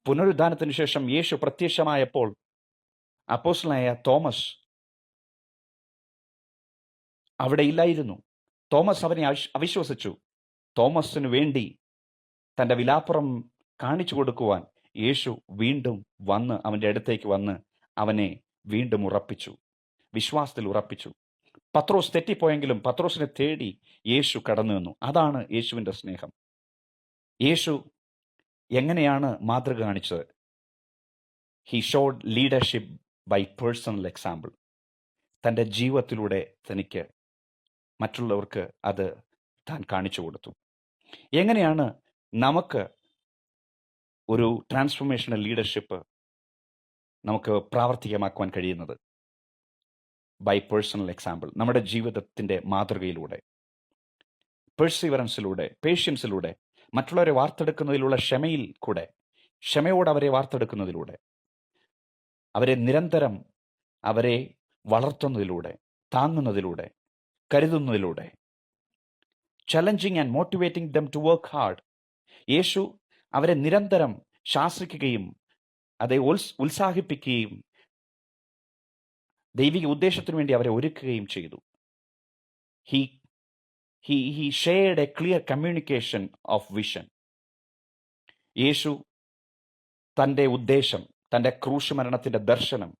പുനരുദ്ധാനത്തിന് ശേഷം യേശു പ്രത്യക്ഷമായപ്പോൾ അപ്പോസ്തലനായ തോമസ് അവിടെ ഇല്ലായിരുന്നു. തോമസ് അവനെ അവിശ്വസിച്ചു. തോമസിന് വേണ്ടി തൻ്റെ വിലാപ്പുറം കാണിച്ചു കൊടുക്കുവാൻ യേശു വീണ്ടും വന്ന് അവൻ്റെ അടുത്തേക്ക് വന്ന് അവനെ വീണ്ടും ഉറപ്പിച്ചു, വിശ്വാസത്തിൽ ഉറപ്പിച്ചു. പത്രോസ് തെറ്റിപ്പോയെങ്കിലും പത്രോസിനെ തേടി യേശു കടന്നു വന്നു. അതാണ് യേശുവിൻ്റെ സ്നേഹം. യേശു എങ്ങനെയാണ് മാതൃക കാണിച്ചത്? He showed leadership by personal example. തൻ്റെ ജീവിതത്തിലൂടെ തനിക്ക് മറ്റുള്ളവർക്ക് അത് താൻ കാണിച്ചു കൊടുത്തു. എങ്ങനെയാണ് നമുക്ക് ഒരു ട്രാൻസ്ഫോർമേഷണൽ ലീഡർഷിപ്പ് നമുക്ക് പ്രാവർത്തികമാക്കുവാൻ കഴിയുന്നത്? By personal example. നമ്മുടെ ജീവിതത്തിൻ്റെ മാതൃകയിലൂടെ, പെർസിവറൻസിലൂടെ, പേഷ്യൻസിലൂടെ, മറ്റുള്ളവരെ വാർത്തെടുക്കുന്നതിലുള്ള ക്ഷമയിൽ കൂടെ, ക്ഷമയോടെ അവരെ വാർത്തെടുക്കുന്നതിലൂടെ, അവരെ നിരന്തരം അവരെ വളർത്തുന്നതിലൂടെ, താങ്ങുന്നതിലൂടെ, കരുതുന്നതിലൂടെ, challenging and motivating them to work hard. യേശു അവരെ നിരന്തരം ശാസിക്കുകയും அதை ഉത്സാഹിപ്പിക്കുകയും ദൈവിക ഉദ്ദേശത്തിനു വേണ്ടി അവരെ ഒരുക്കുകയും ചെയ്തു. He shared a clear communication of vision. യേശു തൻ്റെ ഉദ്ദേശം, തൻ്റെ ക്രൂശ് മരണത്തിൻ്റെ ദർശനം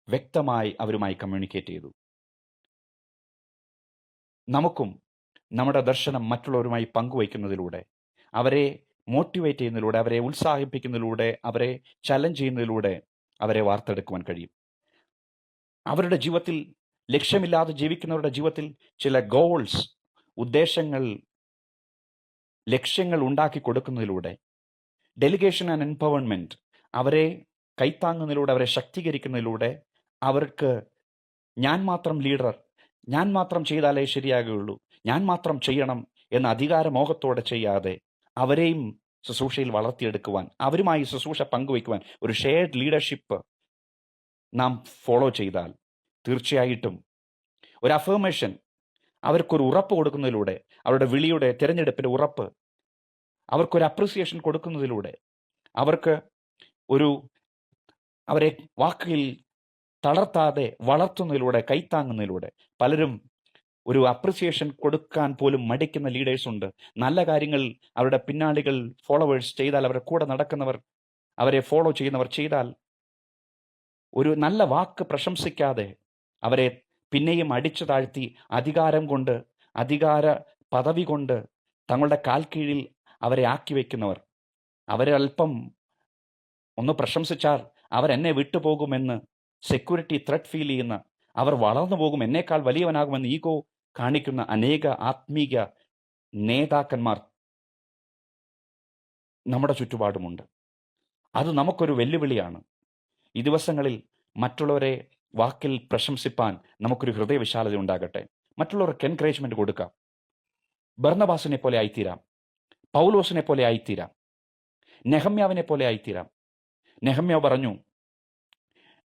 വ്യക്തമായി അവരുമായി കമ്മ്യൂണിക്കേറ്റ് ചെയ്തു. നമുക്കും നമ്മുടെ ദർശനം മറ്റുള്ളവരുമായി പങ്കുവയ്ക്കുന്നതിലൂടെ, അവരെ മോട്ടിവേറ്റ് ചെയ്യുന്നതിലൂടെ, അവരെ ഉത്സാഹിപ്പിക്കുന്നതിലൂടെ, അവരെ ചലഞ്ച് ചെയ്യുന്നതിലൂടെ അവരെ വാർത്തെടുക്കുവാൻ കഴിയും. അവരുടെ ജീവിതത്തിൽ, ലക്ഷ്യമില്ലാതെ ജീവിക്കുന്നവരുടെ ജീവിതത്തിൽ ചില ഗോൾസ്, ഉദ്ദേശങ്ങൾ, ലക്ഷ്യങ്ങൾ ഉണ്ടാക്കി കൊടുക്കുന്നതിലൂടെ, ഡെലിഗേഷൻ ആൻഡ് എംപവർമെൻറ്റ്, അവരെ കൈത്താങ്ങുന്നതിലൂടെ, അവരെ ശക്തീകരിക്കുന്നതിലൂടെ, അവർക്ക് ഞാൻ മാത്രം ലീഡർ, ഞാൻ മാത്രം ചെയ്താലേ ശരിയാകുകയുള്ളൂ, ഞാൻ മാത്രം ചെയ്യണം എന്ന അധികാരമോഹത്തോടെ ചെയ്യാതെ അവരെയും ശുശ്രൂഷയിൽ വളർത്തിയെടുക്കുവാൻ, അവരുമായി ശുശ്രൂഷ പങ്കുവയ്ക്കുവാൻ ഒരു ഷെയർഡ് ലീഡർഷിപ്പ് നാം ഫോളോ ചെയ്താൽ തീർച്ചയായിട്ടും ഒരു അഫർമേഷൻ, അവർക്കൊരു ഉറപ്പ് കൊടുക്കുന്നതിലൂടെ, അവരുടെ വിളിയുടെ തിരഞ്ഞെടുപ്പിൻ്റെ ഉറപ്പ്, അവർക്കൊരു അപ്രിസിയേഷൻ കൊടുക്കുന്നതിലൂടെ, അവർക്ക് അവരെ വാക്കുകളിൽ തളർത്താതെ വളർത്തുന്നതിലൂടെ, കൈത്താങ്ങുന്നതിലൂടെ, പലരും ഒരു അപ്രിസിയേഷൻ കൊടുക്കാൻ പോലും മടിക്കുന്ന ലീഡേഴ്സ് ഉണ്ട്. നല്ല കാര്യങ്ങൾ അവരുടെ പിന്നാളികൾ ഫോളോവേഴ്സ് ചെയ്താൽ, അവരുടെ കൂടെ നടക്കുന്നവർ, അവരെ ഫോളോ ചെയ്യുന്നവർ ചെയ്താൽ, ഒരു നല്ല വാക്ക് പ്രശംസിക്കാതെ അവരെ പിന്നെയും അടിച്ചു താഴ്ത്തി അധികാരം കൊണ്ട്, അധികാര പദവി കൊണ്ട് തങ്ങളുടെ കാൽ കീഴിൽ അവരെ ആക്കി വയ്ക്കുന്നവർ, അവരെ അല്പം ഒന്ന് പ്രശംസിച്ചാൽ അവരെന്നെ വിട്ടുപോകുമെന്ന് സെക്യൂരിറ്റി ത്രെറ്റ് ഫീൽ ചെയ്യുന്ന, അവർ വളർന്നു പോകും, എന്നേക്കാൾ വലിയവനാകുമെന്ന് ഈഗോ കാണിക്കുന്ന അനേക ആത്മീക നേതാക്കന്മാർ നമ്മുടെ ചുറ്റുപാടുമുണ്ട്. അത് നമുക്കൊരു വെല്ലുവിളിയാണ്. ഈ ദിവസങ്ങളിൽ മറ്റുള്ളവരെ വാക്കിൽ പ്രശംസിപ്പാൻ നമുക്കൊരു ഹൃദയവിശാലത ഉണ്ടാകട്ടെ. മറ്റുള്ളവർക്ക് എൻകറേജ്മെന്റ് കൊടുക്കാം. ബർന്നബാസിനെ പോലെ ആയിത്തീരാം, പൗലോസിനെ പോലെ ആയിത്തീരാം, നെഹമ്യാവിനെ പോലെ ആയിത്തീരാം. നെഹമ്യാവ് പറഞ്ഞു,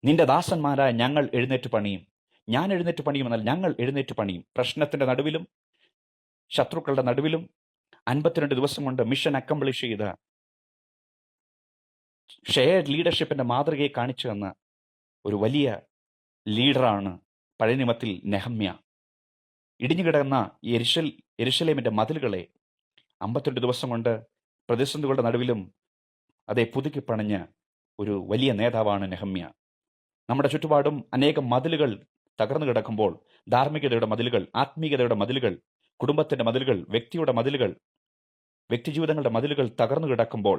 നിന്റെ ദാസന്മാരായ ഞങ്ങൾ എഴുന്നേറ്റ് പണിയും. ഞാൻ എഴുന്നേറ്റ് പണിയും എന്നാൽ ഞങ്ങൾ എഴുന്നേറ്റ് പണിയും. പ്രശ്നത്തിന്റെ നടുവിലും ശത്രുക്കളുടെ നടുവിലും 52 ദിവസം കൊണ്ട് മിഷൻ അക്കംപ്ലിഷ് ചെയ്ത ഷെയർഡ് ലീഡർഷിപ്പിന്റെ മാതൃകയെ കാണിച്ചു തന്ന ഒരു വലിയ ലീഡറാണ് പഴയ നിയമത്തിൽ നെഹമ്യ. ഇടിഞ്ഞുകിടന്ന യെരുശലേമിന്റെ മതിലുകളെ 52 ദിവസം കൊണ്ട് പ്രതിസന്ധികളുടെ നടുവിലും അതേ പുതുക്കി പണിഞ്ഞ ഒരു വലിയ നേതാവാണ് നെഹമ്യ. നമ്മുടെ ചുറ്റുപാടും അനേകം മതിലുകൾ തകർന്നു കിടക്കുമ്പോൾ, ധാർമ്മികതയുടെ മതിലുകൾ, ആത്മീയതയുടെ മതിലുകൾ, കുടുംബത്തിന്റെ മതിലുകൾ, വ്യക്തിയുടെ മതിലുകൾ, വ്യക്തിജീവിതങ്ങളുടെ മതിലുകൾ തകർന്നു കിടക്കുമ്പോൾ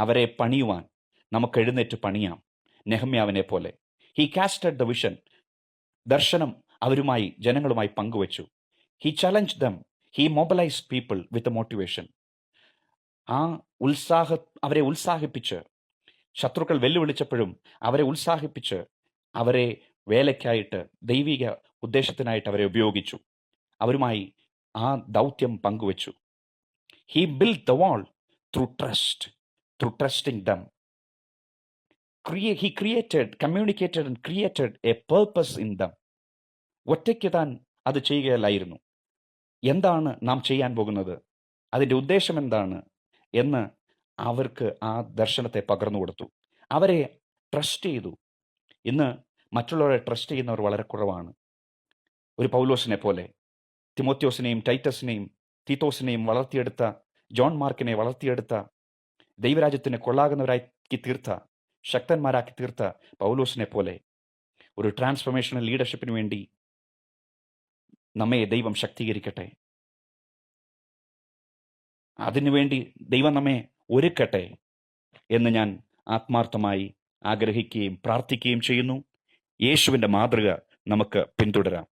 അവരെ പണിയുവാൻ നമുക്ക് എഴുന്നേറ്റ് പണിയാം. നെഹമ്യാവിനെ പോലെ ഹി കാസ്റ്റഡ് ദ വിഷൻ. ദർശനം അവരുമായി, ജനങ്ങളുമായി പങ്കുവച്ചു. He challenge dum, he mobilised people with motivation. അവരെ ഉത്സാഹിപ്പിച്ച്, ശത്രുക്കൾ വെല്ലുവിളിച്ചപ്പോഴും അവരെ ഉത്സാഹിപ്പിച്ച്, അവരെ വേലയ്ക്കായിട്ട്, ദൈവിക ഉദ്ദേശത്തിനായിട്ട് അവരെ ഉപയോഗിച്ചു. അവരുമായി ആ ദൗത്യം പങ്കുവച്ചു. He build the wall through trust, through trusting dum. He created, communicated and created a purpose in them. ഒറ്റയ്ക്ക് താൻ അത് ചെയ്യുകയല്ലായിരുന്നു. എന്താണ് നാം ചെയ്യാൻ പോകുന്നത്, അതിൻ്റെ ഉദ്ദേശം എന്താണ് എന്ന് അവർക്ക് ആ ദർശനത്തെ പകർന്നു കൊടുത്തു. അവരെ ട്രസ്റ്റ് ചെയ്തു. ഇന്ന് മറ്റുള്ളവരെ ട്രസ്റ്റ് ചെയ്യുന്നവർ വളരെ കുറവാണ്. ഒരു പൗലോസിനെ പോലെ, തിമോത്തിയോസിനെയും ടൈറ്റസിനെയും തീത്തോസിനെയും വളർത്തിയെടുത്ത, ജോൺ മാർക്കിനെ വളർത്തിയെടുത്ത, ദൈവരാജ്യത്തിന് കൊള്ളാകുന്നവരാക്കി തീർത്ത, ശക്തന്മാരാക്കി തീർത്ത പൗലോസിനെ പോലെ ഒരു ട്രാൻസ്ഫോർമേഷണൽ ലീഡർഷിപ്പിന് വേണ്ടി നമ്മെ ദൈവം ശക്തീകരിക്കട്ടെ. അതിനുവേണ്ടി ദൈവം നമ്മെ ഒരുക്കട്ടെ എന്ന് ഞാൻ ആത്മാർത്ഥമായി ആഗ്രഹിക്കുകയും പ്രാർത്ഥിക്കുകയും ചെയ്യുന്നു. യേശുവിൻ്റെ മാതൃക നമുക്ക് പിന്തുടരാം.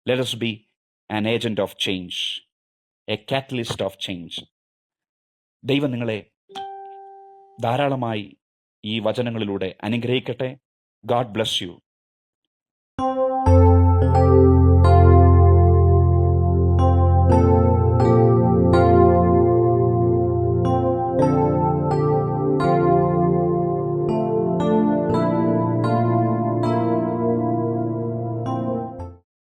Let us be an agent of change, a catalyst of change. ദൈവം നിങ്ങളെ ധാരാളമായി ഈ വചനങ്ങളിലൂടെ അനുഗ്രഹിക്കട്ടെ. God bless you.